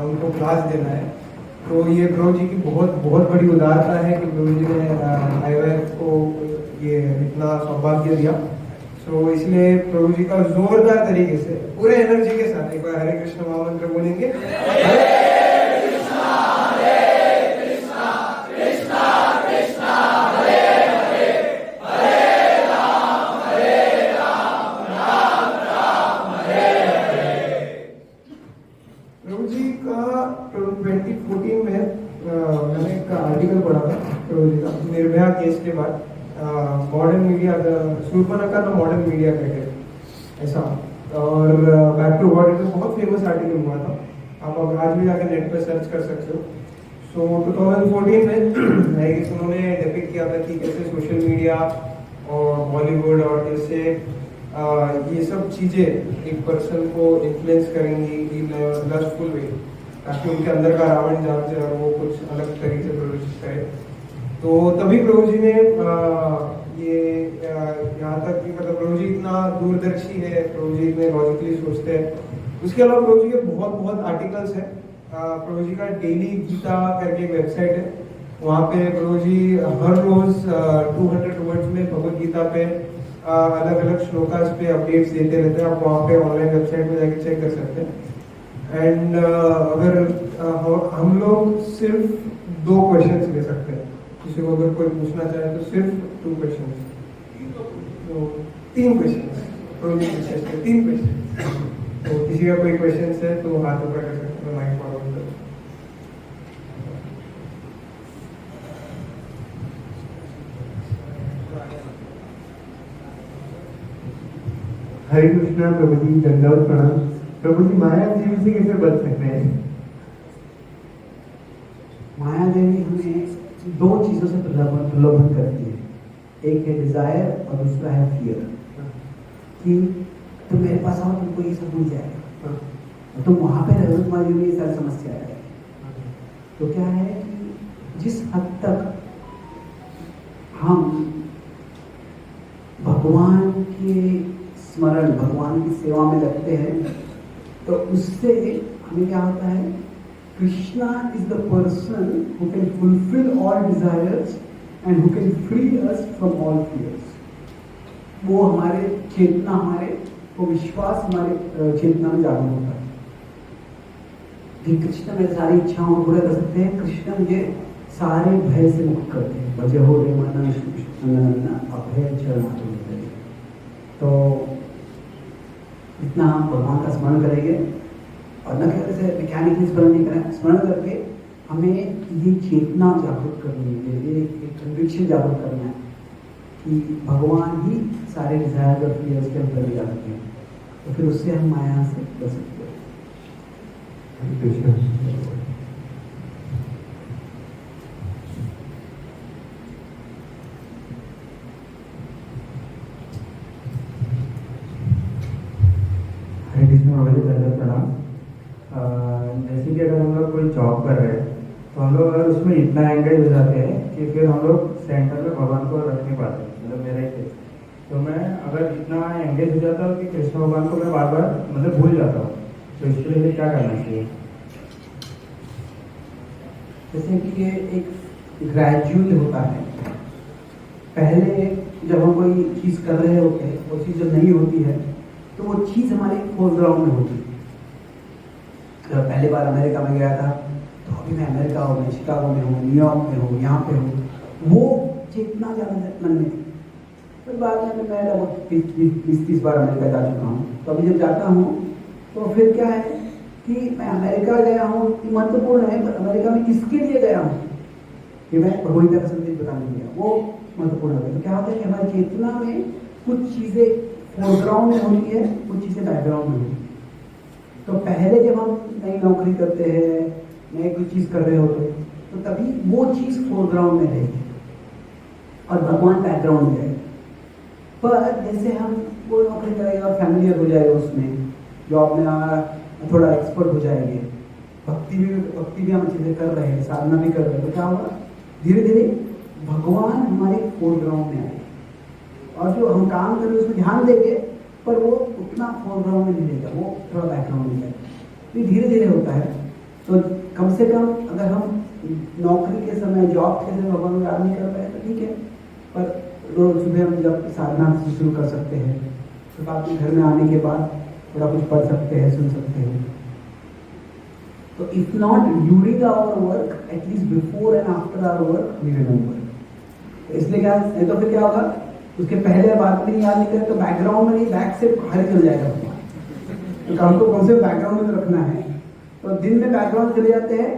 उनको क्लास देना है। तो ये प्रभु जी की बहुत बहुत बड़ी उदारता है कि प्रभु जी ने आईवाईएफ को ये इतना सौभाग्य दिया। तो इसलिए प्रभु जी का जोरदार तरीके से पूरे एनर्जी के साथ एक बार हरे कृष्ण महामंत्र बोलेंगे। प्रभु जी का 2014 में मैंने एक आर्टिकल पढ़ा था प्रभु जी का निर्भया केस के बाद, modern media, Shurpanakha the modern media करके ऐसा, और बैक टू वर्ड में बहुत फेमस आर्टिकल हुआ था। आप आज भी जाकर नेट पर सर्च कर सकते हो। सो 2014 में उन्होंने डिपिक्ट किया था कि कैसे सोशल मीडिया और बॉलीवुड और कैसे ये सब चीज़ें एक पर्सन को इन्फ्लुएंस करेंगी इन लस्टफुल वे, ताकि उनके अंदर का रावण जाग जाए और वो कुछ अलग तरीके से प्रदर्शित करे। तो तभी प्रभु जी ने ये यहाँ तक कि मतलब प्रभु जी इतना दूरदर्शी है, प्रभु जी इतने लॉजिकली सोचते हैं। उसके अलावा प्रभु जी के बहुत बहुत आर्टिकल्स हैं। प्रभु जी का डेली गीता करके एक वेबसाइट है, वहाँ पे प्रभु जी हर रोज 200 वर्ड्स में भगवत गीता पे अलग अलग श्लोकास पे अपडेट्स देते रहते हैं। आप वहाँ पे ऑनलाइन वेबसाइट में जाके चेक कर सकते हैं। एंड अगर हम लोग सिर्फ 2 क्वेश्चंस ले सकते हैं, किसी को अगर कोई पूछना चाहे तो सिर्फ 2 क्वेश्चंस, 3 क्वेश्चंस, 3 क्वेश्चन। तो किसी का कोई क्वेश्चन है तो हाथ ऊपर कर सकते हैं, माइक फॉरवर्ड कर। हरे कृष्णा प्रभु जी, दंडवत प्रणाम। प्रभु जी, माया देवी से कैसे बच सकते हैं? माया देवी हमें 2 चीजों से प्रलोभन करती है। एक है डिजायर और दूसरा है फियर, कि तुम मेरे पास आओ, तुमको ये सब मिल जाएगा, और तुम वहां पे रहो, तुम्हारी में ये सारी समस्या आएगी। तो क्या है कि जिस हद तक हम भगवान के स्मरण, भगवान की सेवा में लगते हैं, तो उससे हमें क्या होता है, Krishna is the person who can fulfil all desires and who can free us from all fears. वो हमारे चेतना, हमारे वो विश्वास हमारे चेतना में जागरूक होता है कि कृष्ण मेरी सारी इच्छाओं को पूरा कर सकते हैं, कृष्ण मुझे सारे भय से मुक्त करते हैं। वजह हो रे मन अभय चरण। तो इतना हम भगवान का स्मरण करेंगे, और न केवल से मैकेनिकली स्मरण नहीं करें, स्मरण करके हमें ये चेतना जागरूक करनी है, ये एक कन्विक्शन जागरूक करना है कि भगवान ही सारे डिजायर और फियर्स के अंदर ले जा सकते हैं। तो फिर उससे हम माया से बच सकते हैं। कृष्ण प्रणाम। जैसे कि अगर हम लोग कोई जॉब कर रहे हैं तो हम लोग अगर उसमें इतना एंगेज हो जाते हैं कि फिर हम लोग सेंटर में भगवान को रख नहीं पाते। मतलब मेरा ही केस, तो मैं अगर इतना एंगेज हो जाता हूँ कि कृष्ण भगवान को मैं बार बार मतलब भूल जाता हूँ। तो इसके लिए क्या करना चाहिए? जैसे कि ये एक ग्रेजुअल होता है। पहले जब हम कोई चीज़ कर रहे होते हैं, वो चीज़ जब नहीं होती है तो वो चीज़ हमारे फोरग्राउंड में होती है। जब पहली बार अमेरिका में गया था तो अभी मैं अमेरिका हूँ, मैं शिकागो में हूँ, न्यूयॉर्क में हूँ, यहाँ पे हूँ, वो चेतना ज़्यादा मन में थी। फिर बाद में मैं लगभग 20-30 बार अमेरिका जा चुका हूँ। तो अभी जब जाता हूँ तो फिर क्या है कि मैं अमेरिका गया हूँ, महत्वपूर्ण है, पर अमेरिका में किसके लिए गया हूँ कि मैं भगवत का संदेश बताने गया, वो महत्वपूर्ण है। तो क्या होता है कि हमारी चेतना में कुछ चीज़ें फोरग्राउंड में होती है, कुछ चीज़ें बैकग्राउंड में होती है। तो पहले जब हम नई नौकरी करते हैं, नई कोई चीज़ कर रहे होते हैं, तो तभी वो चीज़ फोरग्राउंड में रहेगी और भगवान बैकग्राउंड में रहेगा। पर जैसे हम वो नौकरी करेंगे और फैमिलियर हो जाएगा, उसमें जॉब में थोड़ा एक्सपर्ट हो जाएंगे, भक्ति भी हम चीज़ें कर रहे हैं, साधना भी कर रहे हैं, तो क्या होगा, धीरे धीरे भगवान हमारे फोरग्राउंड में आएगा। और जो हम काम कर रहे हैं उसमें ध्यान देंगे, पर वो उतना फोरग्राउंड में नहीं रहेगा, वो थोड़ा बैकग्राउंड में जाएगा। ये धीरे धीरे होता है। तो कम से कम अगर हम नौकरी के समय, जॉब के समय भगवान को याद नहीं कर पाए तो ठीक है, पर रोज सुबह हम जब साधना शुरू कर सकते हैं, तो बाद में घर में आने के बाद थोड़ा कुछ पढ़ सकते हैं, सुन सकते हैं। तो if not during our work, at least before and after our work we remember. इसलिए क्या है, तो फिर क्या होगा, उसके पहले बाद में याद नहीं करें तो बैकग्राउंड में नहीं, बैक से बाहर चल जाएगा। तो हमको कौन से बैकग्राउंड में रखना है, तो दिन में बैकग्राउंड चले जाते हैं,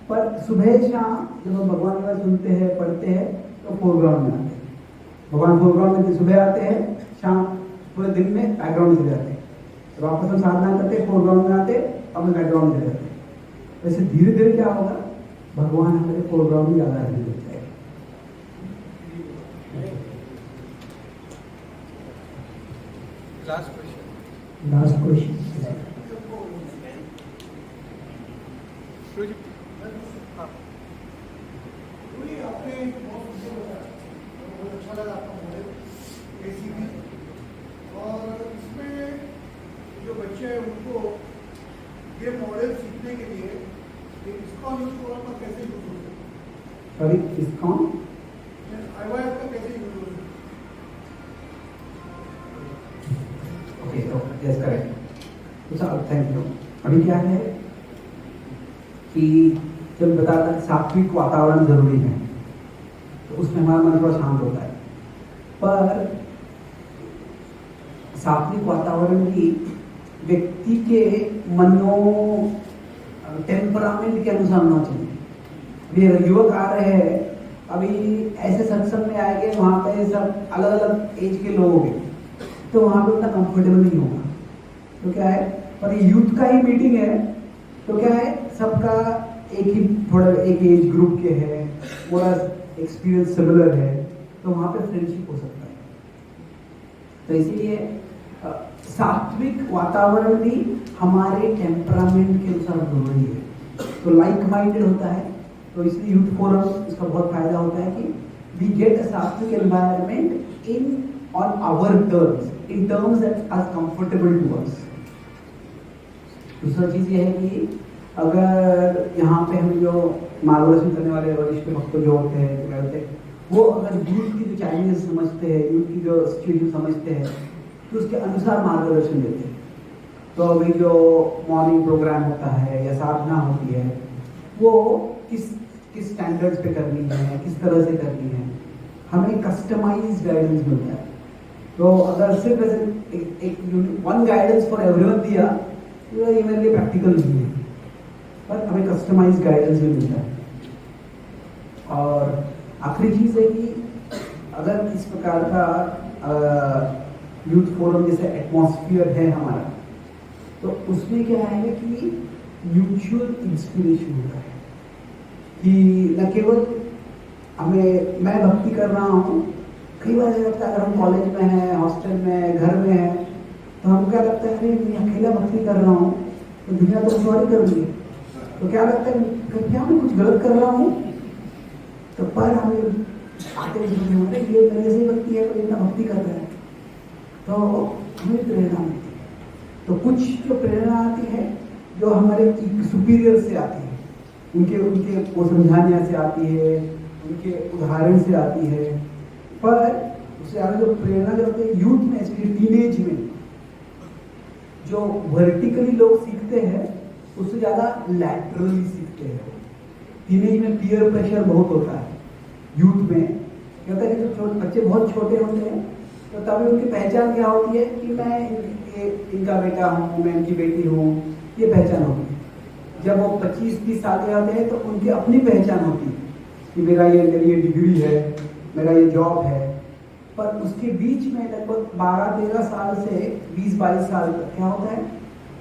पर सुबह शाम जब हम भगवान का सुनते हैं, पढ़ते हैं, तो फोरग्राउंड में आते हैं। भगवान फोरग्राउंड में सुबह आते हैं, शाम पूरे दिन में बैकग्राउंड में चले जाते हैं। तो वापस हम साधना करते हैं, फोरग्राउंड में आते हैं, अब हम बैकग्राउंड में चले जाते हैं। वैसे धीरे धीरे क्या होगा, भगवान हमारे फोरग्राउंड में ज़्यादा रहने लग जाएगा। Last question. बहुत अच्छा लगा आपका मॉडल एसीबी। और इसमें जो बच्चे हैं उनको ये मॉडल सीखने के लिए ISKCON यूज फोरम का कैसे यूज हो सकता है? सॉरी, ISKCON IYF का कैसे यूज हो सकता है? ओके, तो यस करेक्ट। तो थैंक यू। अभी क्या है कि जब बताता सात्विक वातावरण जरूरी है तो उसमें हमारा मन थोड़ा शांत होता है, पर सात्विक वातावरण भी व्यक्ति के मनो टेम्परामेंट के अनुसार होना चाहिए। अभी युवक आ रहे हैं, अभी ऐसे सत्संग में आएंगे वहाँ पे सब अलग अलग एज के लोग हैं, तो वहाँ पे उतना कंफर्टेबल नहीं होगा। तो क्या है, पर ये यूथ का ही मीटिंग है, तो क्या है सबका एक ही थोड़ा एक एज ग्रुप के है, पूरा एक्सपीरियंस सिमिलर है, तो वहाँ पे फ्रेंडशिप हो सकता है। तो इसीलिए सात्विक वातावरण भी हमारे टेम्परामेंट के अनुसार जरूरी है। तो लाइक माइंडेड होता है, तो इसलिए यूथ फोरम इसका बहुत फायदा होता है कि we get a sattvic environment in on our terms, in terms that are comfortable to us. दूसरा चीज ये है कि अगर यहाँ पे हम जो मार्गदर्शन करने वाले वरिष्ठ भक्त जो होते हैं, वो अगर यूथ की जो चैलेंजेस समझते हैं, यूथ की जो सिचुएशन समझते हैं, तो उसके अनुसार मार्गदर्शन देते हैं। तो अभी जो मॉर्निंग प्रोग्राम होता है या साधना होती है, वो किस स्टैंडर्ड्स पे करनी है, किस तरह से करनी है, हमें कस्टमाइज गाइडेंस मिलता है। तो अगर सिर्फ एक वन गाइडेंस फॉर एवरीवन दिया तो ये मेरे लिए प्रैक्टिकल नहीं है, पर हमें कस्टमाइज गाइडेंस भी मिलता है। और आखिरी चीज है कि अगर इस प्रकार का यूथ फोरम जैसे एटमॉस्फेयर है हमारा, तो उसमें क्या है कि म्यूचुअल इंस्पिरेशन होता है कि न केवल मैं भक्ति कर रहा हूँ, कई बार ऐसा लगता है अगर हम कॉलेज में हैं, हॉस्टल में, घर में हैं, तो हमको क्या लगता है, अरे मैं अकेला भक्ति कर रहा हूँ तो दुनिया तो कुछ और ही कर रही है, तो क्या लगता है क्या मैं कुछ गलत कर रहा हूँ। तो पर हमें आते हैं ये मेरे से भक्ति है, पर इतना भक्ति कर रहा है, तो हमें प्रेरणा मिलती है। तो कुछ जो प्रेरणा आती है जो हमारे सुपीरियर से आती है, उनके वो समझाने से आती है, उनके उदाहरण से आती है, पर उससे ज़्यादा जो प्रेरणा जो होती है यूथ में, स्पेशली टीनेज में, जो वर्टिकली लोग सीखते हैं उससे ज़्यादा लैटरली सीखते हैं। टीनेज में पीयर प्रेशर बहुत होता है, यूथ में क्या होता है कि जो बच्चे बहुत छोटे होते हैं तो तभी उनकी पहचान क्या होती है कि मैं इनका बेटा हूँ, मैं इनकी बेटी हूँ, ये पहचान होती है। जब वो 25-30 साल के होते हैं तो उनकी अपनी पहचान होती है कि मेरी ये डिग्री है, मेरा ये जॉब है। पर उसके बीच में लगभग 12-13 साल से 20-22 साल तक क्या होता है,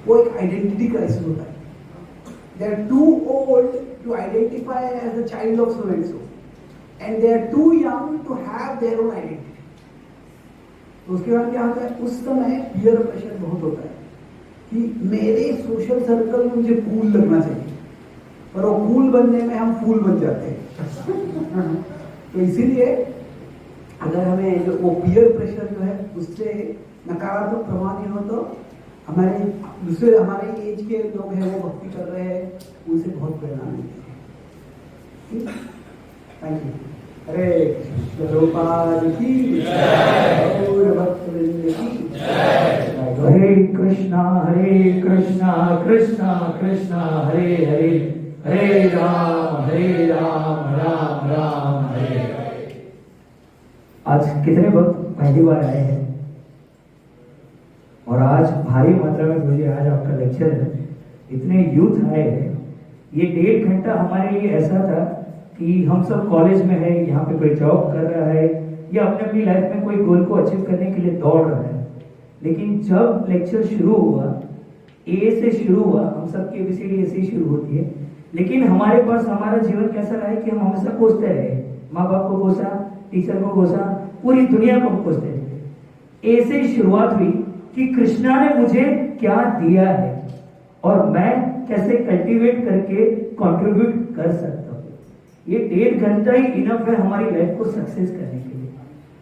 वो एक आइडेंटिटी क्राइसिस होता है। They are too old to identify as the child of so and so, and they are too young to have their own identity. तो उसके बाद क्या होता है, उस समय पीयर प्रेशर बहुत होता है कि मेरे सोशल सर्कल में मुझे कूल लगना चाहिए, पर वो कूल बनने में हम फूल बन जाते हैं। तो इसीलिए अगर हमें जो वो पीयर प्रेशर जो है उससे नकारात्मक प्रभाव नहीं हो, तो हमारे दूसरे हमारे एज के लोग हैं वो भक्ति कर रहे हैं, उनसे बहुत प्रेरणा मिलती है। Thank you. हरे प्रभुपाद की जय, गौर भक्तवृंद की जय। हरे कृष्णा कृष्णा कृष्णा हरे हरे, हरे राम राम राम हरे हरे। आज कितने भक्त पहली बार आए हैं, और आज भारी मात्रा में मुझे आज आपका लेक्चर है, इतने यूथ आए हैं। ये 1.5 घंटा हमारे लिए ऐसा था कि हम सब कॉलेज में है, यहाँ पे कोई जॉब कर रहा है या अपने अपनी लाइफ में कोई गोल को अचीव करने के लिए दौड़ रहा है, लेकिन जब लेक्चर शुरू हुआ, ए से शुरू हुआ, हम सबकी एबीसीडी ऐसे ही शुरू होती है, लेकिन हमारे पास हमारा जीवन कैसा रहा है कि हम हमेशा कोसते रहे, माँ बाप को कोसा, टीचर को कोसा, पूरी दुनिया को कोसते रहे। ए से ही शुरुआत हुई कि कृष्णा ने मुझे क्या दिया है और मैं कैसे कल्टीवेट करके कंट्रीब्यूट कर सकता हूँ। ये 1.5 घंटा ही इनफ है हमारी लाइफ को सक्सेस करने के लिए।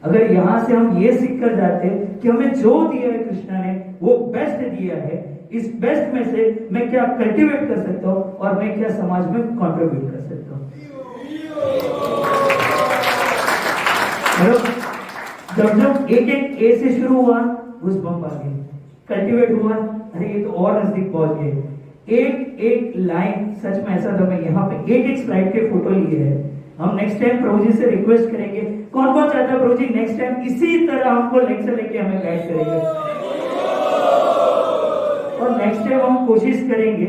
अगर यहाँ से हम ये सीख कर जाते कि हमें जो दिया है कृष्णा ने वो बेस्ट दिया है, इस बेस्ट में से मैं क्या कल्टीवेट कर सकता हूँ और मैं क्या समाज में कंट्रीब्यूट कर सकता हूँ। जब जब एक एक ए से शुरू हुआ उस बम आ गए, कल्टीवेट हुआ, अरे ये तो और नजदीक पहुंच गए। एक एक लाइन सच में ऐसा था, मैं यहाँ पे एक एक स्लाइड के फोटो लिए है। हम नेक्स्ट टाइम प्रभु जी से रिक्वेस्ट करेंगे, कौन कौन चाहता है प्रभु जी नेक्स्ट टाइम इसी तरह हमको लेक्चर लेके हमें गाइड करेंगे। और नेक्स्ट टाइम हम कोशिश करेंगे,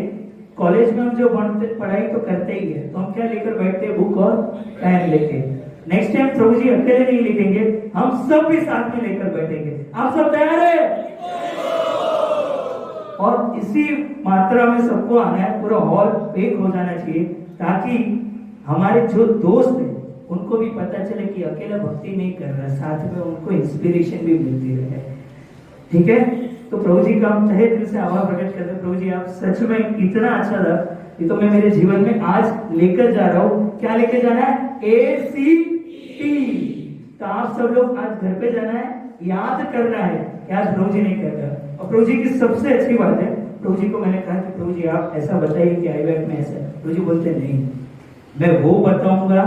कॉलेज में हम जो पढ़ाई तो करते ही है, तो हम क्या लेकर बैठते हैं, बुक और पेन लेके। नेक्स्ट टाइम प्रभु जी अकेले नहीं लिखेंगे, हम सब भी साथ में लेकर बैठेंगे। आप सब तैयार है? और इसी मात्रा में सबको आना है, पूरा हॉल पेक हो जाना चाहिए, ताकि हमारे जो दोस्त हैं उनको भी पता चले कि अकेला भक्ति नहीं कर रहा, साथ में उनको इंस्पिरेशन भी मिलती रहे। ठीक है, तो प्रभु जी का हम तहे दिल से आभार प्रकट करते हैं। प्रभु जी आप सच में इतना अच्छा था, ये तो मैं मेरे जीवन में आज लेकर जा रहा हूँ। क्या लेकर जाना है? ACT। तो आप सब लोग आज घर पे जाना है, याद करना है कि आज प्रभु जी नहीं कर रहा। और प्रभु जी की सबसे अच्छी बात है, प्रभु जी को मैंने कहा कि प्रभु जी आप ऐसा बताइए कि IVF में ऐसा है। प्रभु जी बोलते नहीं, मैं वो बताऊंगा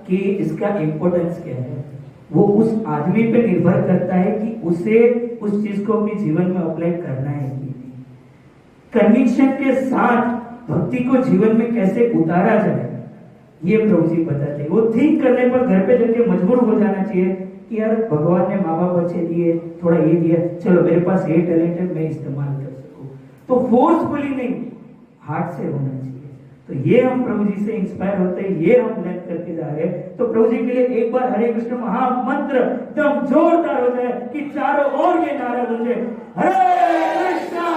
कि इसका इंपॉर्टेंस क्या है। वो उस आदमी पे निर्भर करता है कि उसे उस चीज को अपने जीवन में अप्लाई करना है कि नहीं। कन्विक्शन के साथ भक्ति को जीवन में कैसे उतारा जाए, ये प्रभु जी बताते हैं। वो थिंक करने पर घर पे जाके मजबूर हो जाना चाहिए कि यार भगवान ने माँ बाप अच्छे दिए, थोड़ा ये दिया, चलो मेरे पास ये टैलेंट है, मैं इस्तेमाल कर सकूं। तो फोर्सफुली नहीं, हार्ट से होना चाहिए। तो ये हम प्रभु जी से इंस्पायर होते हैं, ये हम लर्न करके जा रहे हैं। तो प्रभु जी के लिए एक बार हरे कृष्ण महामंत्र एकदम जोरदार हो जाए कि चारों ओर ये नारा गूंजे, हरे कृष्णा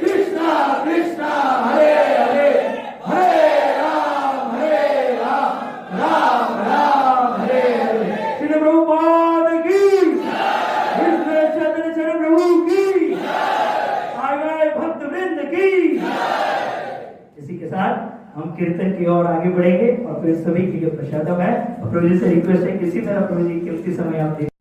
कृष्णा कृष्णा हरे हरे, हरे राम राम राम हरे हरे। श्री प्रभुपाद की, कृष्ण चंद्र चरण प्रभु की, आगे भक्त वृंद की। इसी के साथ हम कीर्तन की ओर आगे बढ़ेंगे और फिर सभी के लिए प्रसादम है। और प्रभु जी से रिक्वेस्ट है किसी तरह प्रभु जी के उसी समय आप